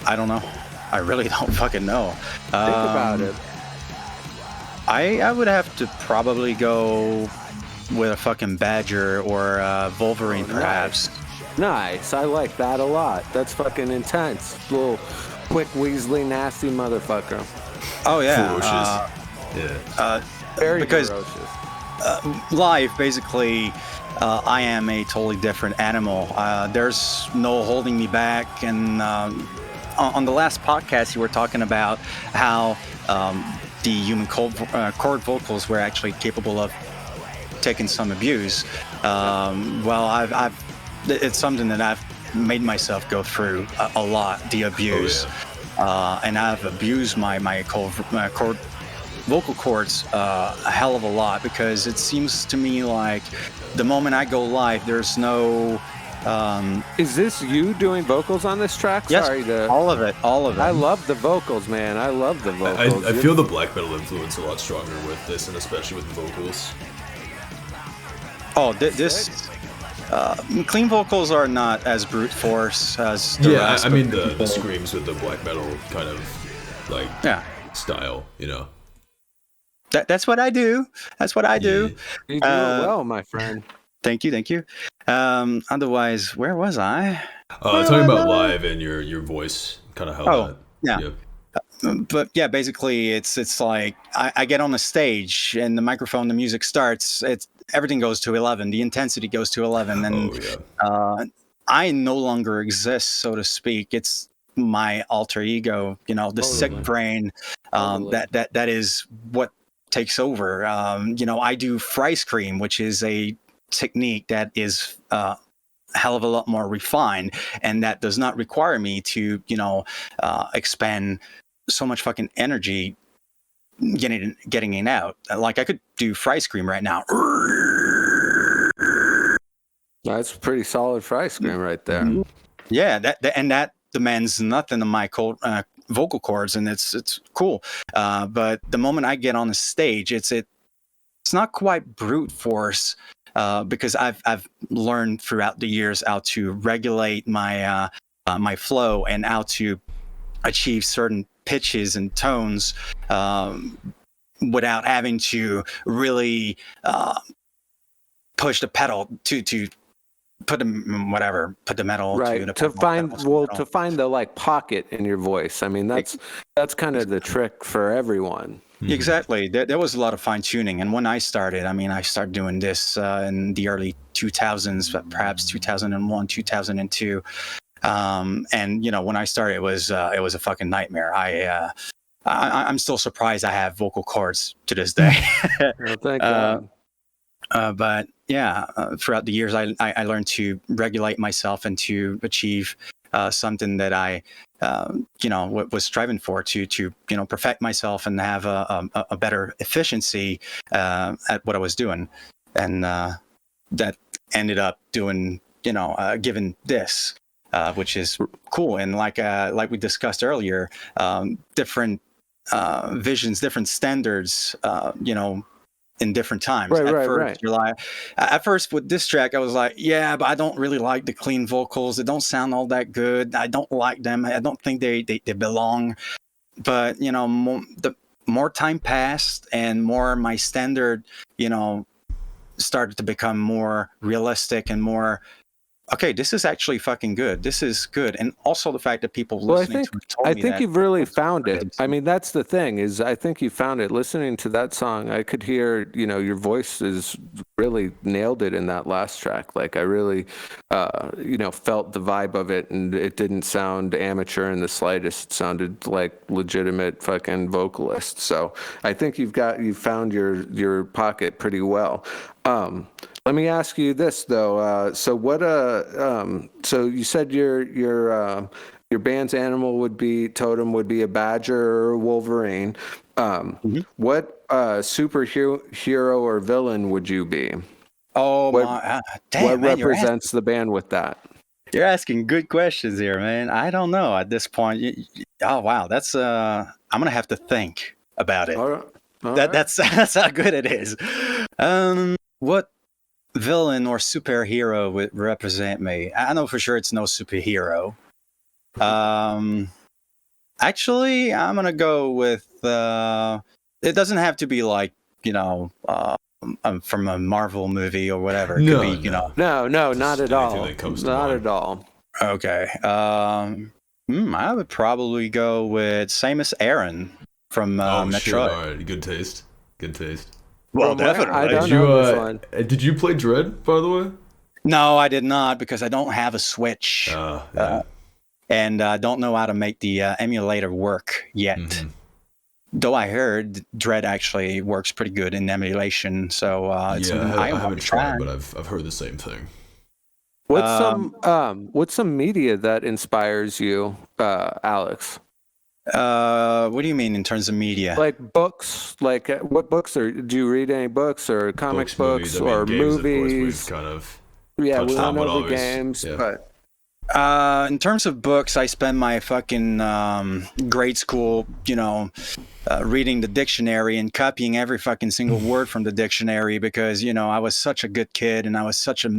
[SPEAKER 3] I don't know. I really don't fucking know.
[SPEAKER 1] Think about it.
[SPEAKER 3] I would have to probably go with a fucking badger or Wolverine, perhaps.
[SPEAKER 1] Nice. I like that a lot. That's fucking intense. Little quick, weaselly, nasty motherfucker.
[SPEAKER 3] Oh, yeah.
[SPEAKER 2] Ferocious.
[SPEAKER 1] Very
[SPEAKER 3] because
[SPEAKER 1] ferocious.
[SPEAKER 3] live, basically, I am a totally different animal. There's no holding me back. And on the last podcast, you were talking about how the human chord vocals were actually capable of taking some abuse. Well, it's something that I've made myself go through a lot, the abuse. And I've abused my vocal cords a hell of a lot, because it seems to me like the moment I go live, there's no...
[SPEAKER 1] Is this you doing vocals on this track?
[SPEAKER 3] Yes,
[SPEAKER 1] Sorry to...
[SPEAKER 3] all of it.
[SPEAKER 1] I love the vocals, man. I love the vocals.
[SPEAKER 2] I feel the black metal influence a lot stronger with this, and especially with the vocals.
[SPEAKER 3] Oh, this... clean vocals are not as brute force as the rest.
[SPEAKER 2] I mean the screams with the black metal kind of like style,
[SPEAKER 3] That's what I do. That's what I do.
[SPEAKER 1] You do it well, my friend.
[SPEAKER 3] Thank you. Otherwise, where was I?
[SPEAKER 2] Talking about live and your voice, kind of how
[SPEAKER 3] Oh,
[SPEAKER 2] that.
[SPEAKER 3] yeah.
[SPEAKER 2] Yeah.
[SPEAKER 3] But yeah, basically, it's like I get on the stage and the microphone, the music starts. It's everything goes to 11. The intensity goes to 11, and
[SPEAKER 2] Oh yeah.
[SPEAKER 3] I no longer exist, so to speak. It's my alter ego, the sick
[SPEAKER 1] Totally.
[SPEAKER 3] brain.
[SPEAKER 1] Totally.
[SPEAKER 3] That is what takes over. I do fry scream, which is a technique that is a hell of a lot more refined, and that does not require me to, expend so much fucking energy getting it out. Like I could do fry scream right now.
[SPEAKER 1] That's a pretty solid fry scream right there.
[SPEAKER 3] Yeah, that demands nothing of my vocal cords, and it's cool. But the moment I get on the stage, it's not quite brute force, because I've learned throughout the years how to regulate my my flow and how to achieve certain pitches and tones, without having to really push the pedal to put the metal
[SPEAKER 1] Right.
[SPEAKER 3] to the
[SPEAKER 1] To
[SPEAKER 3] pedal,
[SPEAKER 1] find
[SPEAKER 3] pedal to the metal.
[SPEAKER 1] to find the like pocket in your voice. I mean, that's kind of the trick for everyone.
[SPEAKER 3] Exactly. There was a lot of fine tuning. And when I started, I started doing this in the early 2000s, perhaps 2001, 2002. And when I started, it was a fucking nightmare. I'm still surprised I have vocal cords to this day.
[SPEAKER 1] Well, thank God.
[SPEAKER 3] But yeah, throughout the years, I learned to regulate myself and to achieve something that I, was striving for to perfect myself and have a better efficiency at what I was doing, and that ended up doing given this, which is cool. And like we discussed earlier, different visions, different standards, in different times.
[SPEAKER 1] Right.
[SPEAKER 3] You're like, at first with this track, I was like, yeah, but I don't really like the clean vocals. They don't sound all that good. I don't like them. I don't think they belong. But the more time passed and more my standard, started to become more realistic and more, okay, this is actually fucking good. This is good. And also the fact that people
[SPEAKER 1] Well,
[SPEAKER 3] listening to it told
[SPEAKER 1] I
[SPEAKER 3] me
[SPEAKER 1] think
[SPEAKER 3] that
[SPEAKER 1] you've really
[SPEAKER 3] was
[SPEAKER 1] found it.
[SPEAKER 3] good.
[SPEAKER 1] I mean, that's the thing is I think you found it. Listening to that song, I could hear, your voice is really nailed it in that last track. Like I really, felt the vibe of it, and it didn't sound amateur in the slightest. It sounded like legitimate fucking vocalist. So I think you've found your pocket pretty well. Let me ask you this though. So what? So you said your band's animal would be totem would be a badger or a wolverine. What superhero or villain would you be?
[SPEAKER 3] Oh
[SPEAKER 1] What
[SPEAKER 3] my,
[SPEAKER 1] what
[SPEAKER 3] damn man,
[SPEAKER 1] represents the band with that?
[SPEAKER 3] you're asking good questions here, man. I don't know at this point. Oh wow, that's I'm gonna have to think about it.
[SPEAKER 1] All right. All right.
[SPEAKER 3] That's how good it is. What villain or superhero would represent me? I know for sure it's no superhero. Actually, I'm gonna go with. It doesn't have to be like from a Marvel movie or whatever. It could be
[SPEAKER 1] No, not at
[SPEAKER 2] anything
[SPEAKER 1] all.
[SPEAKER 2] that comes to
[SPEAKER 1] Not
[SPEAKER 2] mind.
[SPEAKER 1] at all.
[SPEAKER 3] Okay. I would probably go with Samus Aran from
[SPEAKER 2] Oh
[SPEAKER 3] Metroid.
[SPEAKER 2] shit! All right, good taste. Good taste.
[SPEAKER 3] Well,
[SPEAKER 1] From where?
[SPEAKER 3] definitely.
[SPEAKER 1] I don't
[SPEAKER 2] Did you
[SPEAKER 1] know this one.
[SPEAKER 2] did you play Dread, by the way?
[SPEAKER 3] No, I did not because I don't have a Switch,
[SPEAKER 2] Yeah.
[SPEAKER 3] and I don't know how to make the emulator work yet.
[SPEAKER 2] Mhm.
[SPEAKER 3] Though I heard Dread actually works pretty good in emulation, so it's
[SPEAKER 2] Yeah,
[SPEAKER 3] something
[SPEAKER 2] I
[SPEAKER 3] want
[SPEAKER 2] haven't
[SPEAKER 3] to try.
[SPEAKER 2] tried, but I've heard the same thing.
[SPEAKER 1] What's some media that inspires you, Alex?
[SPEAKER 3] What do you mean in terms of media?
[SPEAKER 1] Like books, like what books do you read any books or comics books
[SPEAKER 2] movies, I mean,
[SPEAKER 1] or
[SPEAKER 2] games, of course,
[SPEAKER 1] movies?
[SPEAKER 2] we've kind of
[SPEAKER 1] Yeah,
[SPEAKER 2] touched
[SPEAKER 1] we
[SPEAKER 2] on,
[SPEAKER 1] went
[SPEAKER 2] but
[SPEAKER 1] over
[SPEAKER 2] always,
[SPEAKER 1] games,
[SPEAKER 2] yeah.
[SPEAKER 1] but
[SPEAKER 3] In terms of books, I spend my fucking grade school, reading the dictionary and copying every fucking single word from the dictionary because, I was such a good kid and I was such a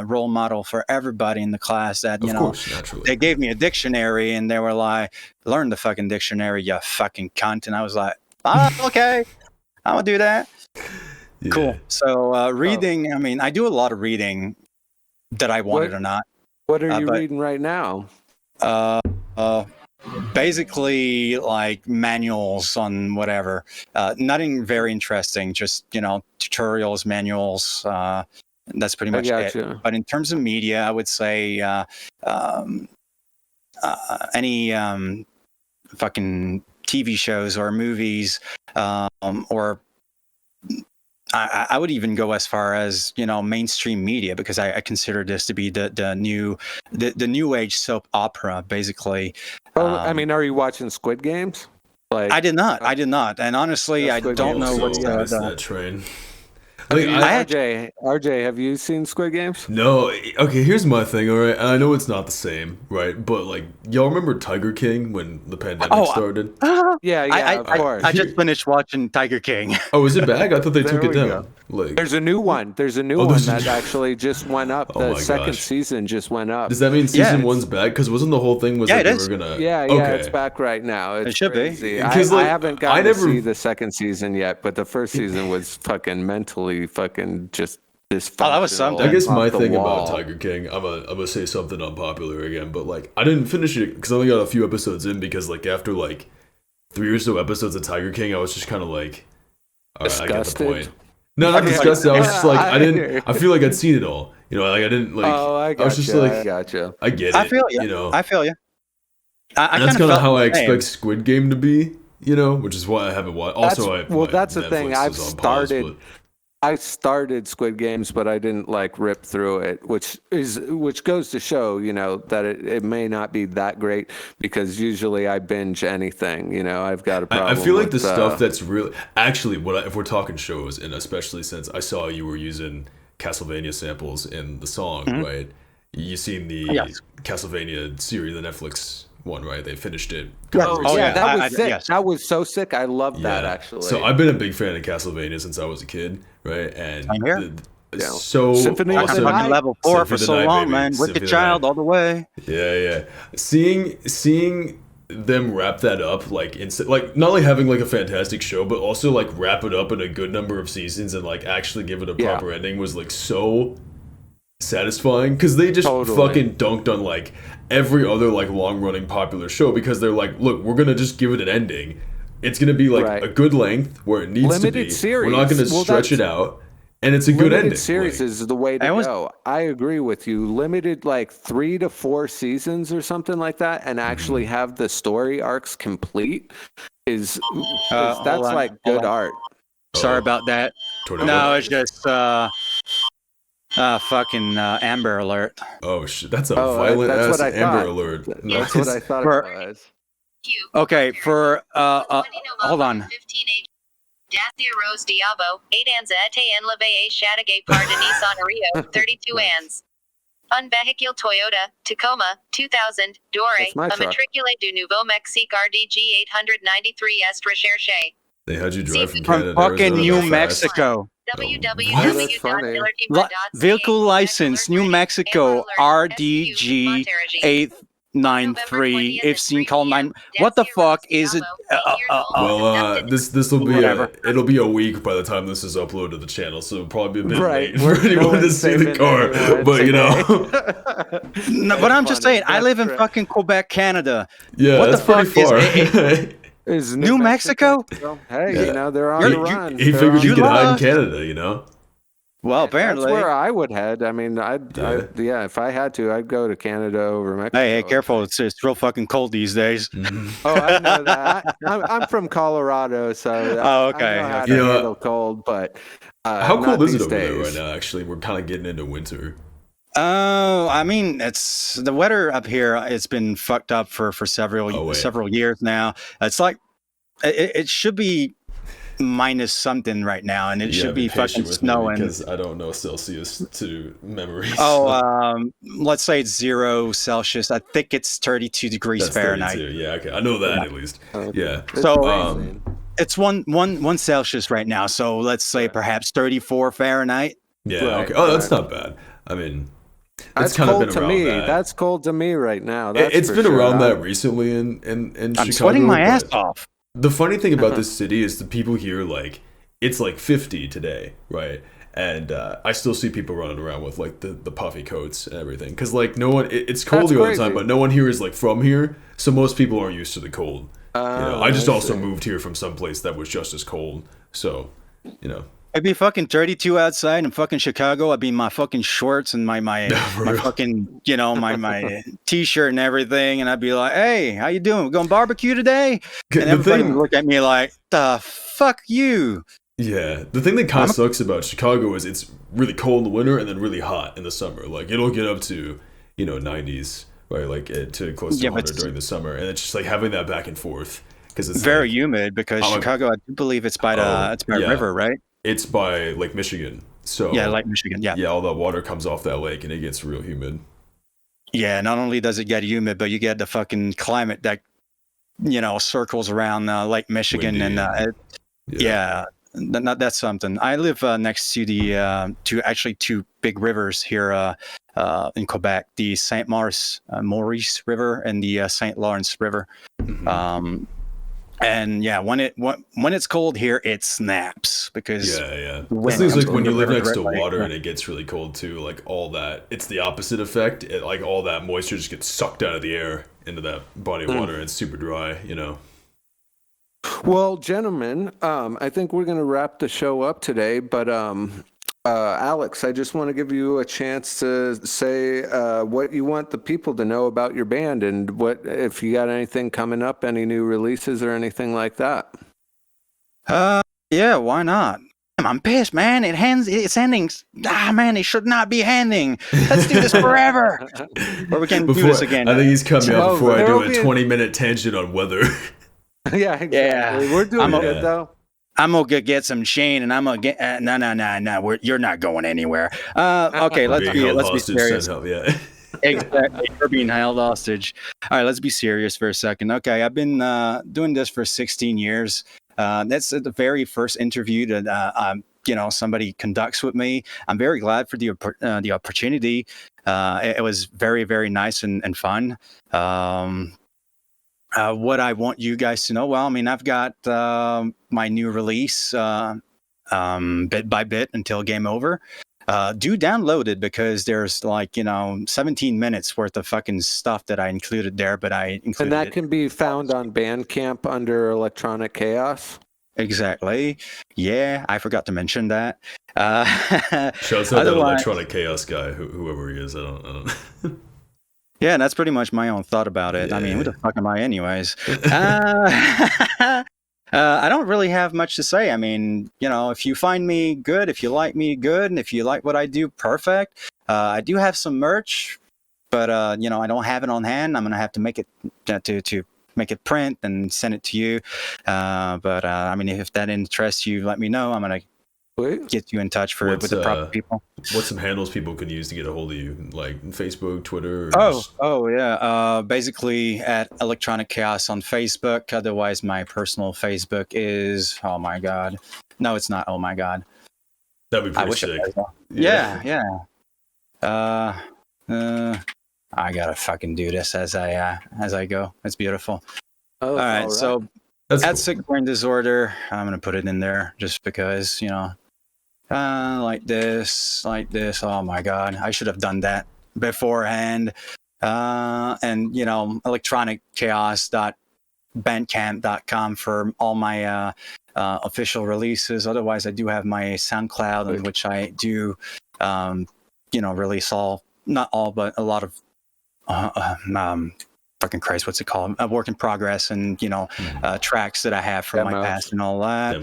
[SPEAKER 3] role model for everybody in the class that,
[SPEAKER 2] Of course, naturally.
[SPEAKER 3] they gave me a dictionary and they were like, learn the fucking dictionary, you fucking cunt. And I was like, okay. I'll do that.
[SPEAKER 2] Yeah.
[SPEAKER 3] Cool. So reading, I mean, I do a lot of reading that I wanted or not.
[SPEAKER 1] What are you
[SPEAKER 3] but-
[SPEAKER 1] reading right now?
[SPEAKER 3] Basically like manuals on whatever. Nothing very interesting, just tutorials, manuals. That's pretty much it. But in terms of media, I would say any fucking TV shows or movies, or I would even go as far as mainstream media, because I consider this to be the new age soap opera, basically.
[SPEAKER 1] I mean, are you watching Squid Games? Like,
[SPEAKER 3] I did not, and honestly, I don't know what's
[SPEAKER 2] that train.
[SPEAKER 1] RJ, have you seen Squid Games?
[SPEAKER 2] No. Okay, here's my thing, all right? And I know it's not the same, right? But, like, y'all remember Tiger King when the pandemic started?
[SPEAKER 1] Yeah, of course.
[SPEAKER 3] I just finished watching Tiger King.
[SPEAKER 2] Oh, is it bad? I thought they took it down. Like,
[SPEAKER 1] there's a new one. There's a new one that actually just went up. The second season just went up.
[SPEAKER 2] Does that mean season one's back? Because wasn't the whole thing
[SPEAKER 3] they
[SPEAKER 2] were gonna?
[SPEAKER 1] Yeah, it's back right now. It should
[SPEAKER 3] be.
[SPEAKER 1] Because I haven't gotten to see the second season yet, but the first season was fucking mentally fucking just this.
[SPEAKER 3] Oh, that was something.
[SPEAKER 2] I guess my thing about Tiger King, I'm gonna say something unpopular again, but like I didn't finish it because I only got a few episodes in, because like after like 3 or so episodes of Tiger King, I was just kind of like, all right, I get the point. No, not disgusted. I was just like, I feel like I'd seen it all. Like I didn't like.
[SPEAKER 1] Oh, I
[SPEAKER 2] was just like,
[SPEAKER 1] I gotcha.
[SPEAKER 2] I get it.
[SPEAKER 3] I feel you. I feel you.
[SPEAKER 2] And that's kind of how I expect Squid Game to be. Which is why I haven't watched. Also,
[SPEAKER 1] that's the thing. I started Squid Games, but I didn't like rip through it, which goes to show, that it may not be that great, because usually I binge anything. I've got a problem.
[SPEAKER 2] I feel like the stuff that's really actually if we're talking shows, and especially since I saw you were using Castlevania samples in the song, right? You seen the Castlevania series, the Netflix one, right? They finished it.
[SPEAKER 1] That was sick. Yes. That was so sick. I love that, actually.
[SPEAKER 2] So I've been a big fan of Castlevania since I was a kid, right? And
[SPEAKER 3] I'm here.
[SPEAKER 2] So
[SPEAKER 1] Symphony
[SPEAKER 3] awesome. Level 4 for so long, man. Wicked Child all the way.
[SPEAKER 2] Yeah. Seeing them wrap that up, like not only having like a fantastic show, but also like wrap it up in a good number of seasons and like actually give it a proper ending was like so satisfying, because they just fucking dunked on like every other like long running popular show, because they're like, look, we're gonna just give it an ending. It's gonna be like a good length where it needs to be.
[SPEAKER 1] Series.
[SPEAKER 2] We're not gonna stretch it out, and it's a good ending.
[SPEAKER 1] Series is the way to go. I agree with you. Limited like 3 to 4 seasons or something like that, and actually have the story arcs complete that's like good art.
[SPEAKER 3] Sorry about that. No, it's just fucking Amber Alert.
[SPEAKER 2] Oh shit, that's a violent ass Amber Alert.
[SPEAKER 1] That's what I thought it was.
[SPEAKER 3] Okay, for hold on.
[SPEAKER 4] Dacia Rose Diabo, 8 ans ete en la Baie Chateauguay par de Nissan Rio, 32 ans. Un véhicule Toyota, Tacoma, 2000, Dore, a matricule du Nouveau Mexique RDG 893 est recherché.
[SPEAKER 2] They had you drive from Canada
[SPEAKER 3] to fucking New Mexico. Vehicle license, New Mexico, RDG 893. If seen call 9. What the fuck is it?
[SPEAKER 2] Well, this will be it'll be a week by the time this is uploaded to the channel, so it'll probably be a bit late for anyone to see the car. But
[SPEAKER 3] no, but I'm just saying, I live in fucking Quebec, Canada.
[SPEAKER 2] Yeah, what the fuck
[SPEAKER 1] is
[SPEAKER 3] New Mexico?
[SPEAKER 1] Hey, they're on the run.
[SPEAKER 2] He figured you could hide in Canada,
[SPEAKER 3] Well, apparently.
[SPEAKER 1] That's where I would head. I mean, if I had to, I'd go to Canada over Mexico.
[SPEAKER 3] Hey, careful. It's real fucking cold these days.
[SPEAKER 1] Oh, I know that. I'm from Colorado, so
[SPEAKER 3] okay.
[SPEAKER 1] I know how to handle cold, but
[SPEAKER 2] how cold is it over there right now, actually? We're kind of getting into winter.
[SPEAKER 3] Oh, I mean, it's the weather up here. It's been fucked up for several years now. It's like it should be minus something right now, and it should be fucking snowing.
[SPEAKER 2] Because I don't know Celsius to memory.
[SPEAKER 3] Let's say it's 0 Celsius. I think it's 32 degrees Fahrenheit.
[SPEAKER 2] 32. Yeah, okay, I know that at least. Yeah.
[SPEAKER 3] So it's one Celsius right now. So let's say perhaps 34 Fahrenheit.
[SPEAKER 2] Yeah. Okay. Oh, that's not bad. I mean,
[SPEAKER 1] that's
[SPEAKER 2] kind
[SPEAKER 1] cold
[SPEAKER 2] of been
[SPEAKER 1] to
[SPEAKER 2] around
[SPEAKER 1] me.
[SPEAKER 2] that.
[SPEAKER 1] That's cold to me right now.
[SPEAKER 2] It's been around that recently in Chicago.
[SPEAKER 3] I'm sweating my ass off.
[SPEAKER 2] The funny thing about this city is the people here, like, it's like 50 today, right? And I still see people running around with like the puffy coats and everything, because like no one, it's cold
[SPEAKER 1] That's
[SPEAKER 2] here all the time,
[SPEAKER 1] crazy.
[SPEAKER 2] but no one here is like from here, so most people aren't used to the cold. I just also
[SPEAKER 1] see.
[SPEAKER 2] moved here from someplace that was just as cold, so
[SPEAKER 3] It'd be fucking 32 outside in fucking Chicago. I'd be in my fucking shorts and my
[SPEAKER 2] For real.
[SPEAKER 3] fucking, my t-shirt and everything. And I'd be like, hey, how you doing? We're going barbecue today?
[SPEAKER 2] The
[SPEAKER 3] And everybody
[SPEAKER 2] thing-
[SPEAKER 3] would look at me like, the fuck you.
[SPEAKER 2] Yeah, the thing that kind
[SPEAKER 3] I'm
[SPEAKER 2] of
[SPEAKER 3] a-
[SPEAKER 2] sucks about Chicago is it's really cold in the winter and then really hot in the summer. Like it'll get up to 90s, right? Like to close to
[SPEAKER 3] Yeah, but
[SPEAKER 2] 100 during the summer, and it's just like having that back and forth because it's
[SPEAKER 3] very
[SPEAKER 2] like,
[SPEAKER 3] humid because
[SPEAKER 2] Oh,
[SPEAKER 3] Chicago, I do believe it's by
[SPEAKER 2] yeah.
[SPEAKER 3] river, right?
[SPEAKER 2] it's by Lake Michigan, so
[SPEAKER 3] Yeah, like Michigan. Yeah.
[SPEAKER 2] yeah, all that water comes off that lake and it gets real humid.
[SPEAKER 3] Yeah, not only does it get humid, but you get the fucking climate that, circles around Lake Michigan.
[SPEAKER 2] Windy
[SPEAKER 3] And yeah, that's something. I live next to two big rivers here in Quebec, the Saint Maurice River and the Saint Lawrence River.
[SPEAKER 2] Mhm.
[SPEAKER 3] And yeah, when it's cold here, it snaps because
[SPEAKER 2] Yeah.
[SPEAKER 3] the
[SPEAKER 2] This
[SPEAKER 3] wind
[SPEAKER 2] thing's
[SPEAKER 3] comes
[SPEAKER 2] like when
[SPEAKER 3] from
[SPEAKER 2] you
[SPEAKER 3] the
[SPEAKER 2] live
[SPEAKER 3] river
[SPEAKER 2] next to
[SPEAKER 3] directly.
[SPEAKER 2] water and it gets really cold too. Like all that, it's the opposite effect. Like all that moisture just gets sucked out of the air into that body of water. And it's super dry.
[SPEAKER 1] Well, gentlemen, I think we're going to wrap the show up today, but Alex, I just want to give you a chance to say what you want the people to know about your band, and what if you got anything coming up, any new releases or anything like that.
[SPEAKER 3] Yeah, why not? I'm pissed, man. It's ending. Man, it should not be ending. Let's do this forever. Or we can do this again.
[SPEAKER 2] I think he's cut me off before I do
[SPEAKER 1] there'll
[SPEAKER 2] a
[SPEAKER 1] be a-
[SPEAKER 2] 20-minute tangent on weather.
[SPEAKER 1] Yeah, exactly.
[SPEAKER 3] Yeah.
[SPEAKER 1] We're doing
[SPEAKER 3] I'm
[SPEAKER 1] good though.
[SPEAKER 3] I'm gonna get some Shane, and I'm gonna get no. You're not going anywhere. Okay, let's
[SPEAKER 2] Being
[SPEAKER 3] be
[SPEAKER 2] held
[SPEAKER 3] let's be
[SPEAKER 2] hostage,
[SPEAKER 3] serious.
[SPEAKER 2] send help, yeah.
[SPEAKER 3] Exactly, you're being held hostage. All right, let's be serious for a second. Okay, I've been doing this for 16 years. That's the very first interview that somebody conducts with me. I'm very glad for the opportunity. It was very, very nice and fun. What I want you guys to know, well, I mean, I've got my new release bit by bit until game over. Do download it because there's 17 minutes worth of fucking stuff that I included there, but I included
[SPEAKER 1] And that
[SPEAKER 3] it.
[SPEAKER 1] can be found on Bandcamp under Electronic Chaos.
[SPEAKER 3] Exactly. Yeah, I forgot to mention that.
[SPEAKER 2] Shouts out that Electronic Chaos guy, whoever he is. I don't.
[SPEAKER 3] Yeah, that's pretty much my own thought about it. I mean, who the fuck am I, anyways? I don't really have much to say. I mean, if you find me good, if you like me good, and if you like what I do, perfect. I do have some merch, but I don't have it on hand. I'm gonna have to make it to make it print and send it to you. But I mean, if that interests you, let me know. I'm gonna get you in touch with the proper people.
[SPEAKER 2] What's some handles people could use to get a hold of you, like Facebook, Twitter?
[SPEAKER 3] Yeah. Basically at Electronic Chaos on Facebook. Otherwise, my personal Facebook is, oh my god, no, it's not. Oh my god,
[SPEAKER 2] that'd be pretty sick.
[SPEAKER 3] Yeah. I gotta fucking do this as I go. It's beautiful. All right. So
[SPEAKER 2] that's
[SPEAKER 3] at
[SPEAKER 2] cool.
[SPEAKER 3] Sick Brain Disorder, I'm gonna put it in there just because like this. Oh my god, I should have done that beforehand. And electronicchaos.bandcamp.com for all my official releases. Otherwise, I do have my SoundCloud, in which I do release not all, but a lot of fucking Christ, what's it called? A work in progress, and tracks that I have from my past and all that.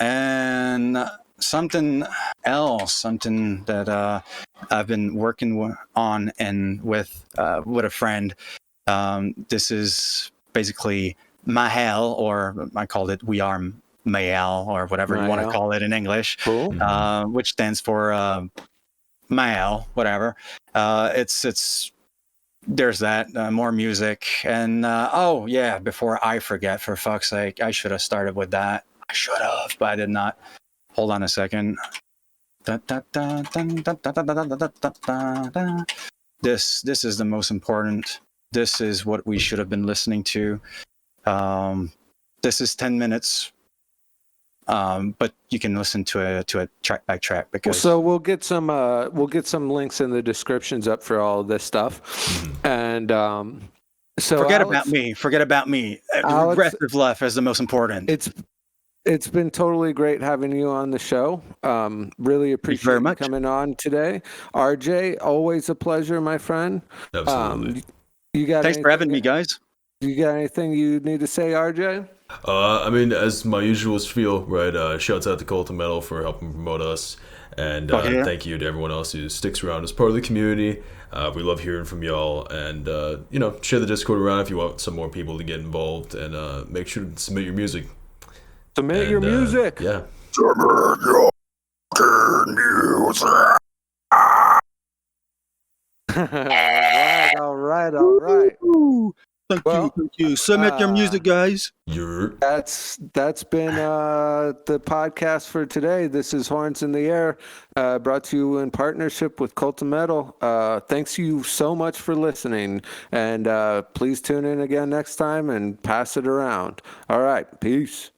[SPEAKER 3] And something else, something that I've been working on and with a friend. This is basically Mahel, or I called it We Are Mahel, or whatever you want to call it in English, which stands for Mahel, whatever. It's there's that more music, and before I forget, for fuck's sake, I should have started with that. I should have, but I did not. Hold on a second. This is the most important. This is what we should have been listening to. This is 10 minutes But you can listen to a track by track because.
[SPEAKER 1] So we'll get some links in the descriptions up for all of this stuff, and so
[SPEAKER 3] Forget
[SPEAKER 1] Alex,
[SPEAKER 3] about me. The
[SPEAKER 1] Alex,
[SPEAKER 3] regressive left is the most important.
[SPEAKER 1] It's been totally great having you on the show. Really appreciate you coming on today. RJ, always a pleasure, my friend.
[SPEAKER 2] Absolutely.
[SPEAKER 3] Thanks for having me, guys.
[SPEAKER 1] You got anything you need to say, RJ?
[SPEAKER 2] I mean, as my usual spiel, right? Shouts out to Cult of Metal for helping promote us, and thank you to everyone else who sticks around as part of the community. We love hearing from y'all, and share the Discord around if you want some more people to get involved, and make sure to submit your music.
[SPEAKER 1] Submit your music.
[SPEAKER 2] Yeah.
[SPEAKER 5] Submit your music.
[SPEAKER 1] All right.
[SPEAKER 3] Thank you. Submit your music, guys.
[SPEAKER 1] That's been the podcast for today. This is Horns in the Air, brought to you in partnership with Cult of Metal. Thanks you so much for listening, and please tune in again next time and pass it around. All right, peace.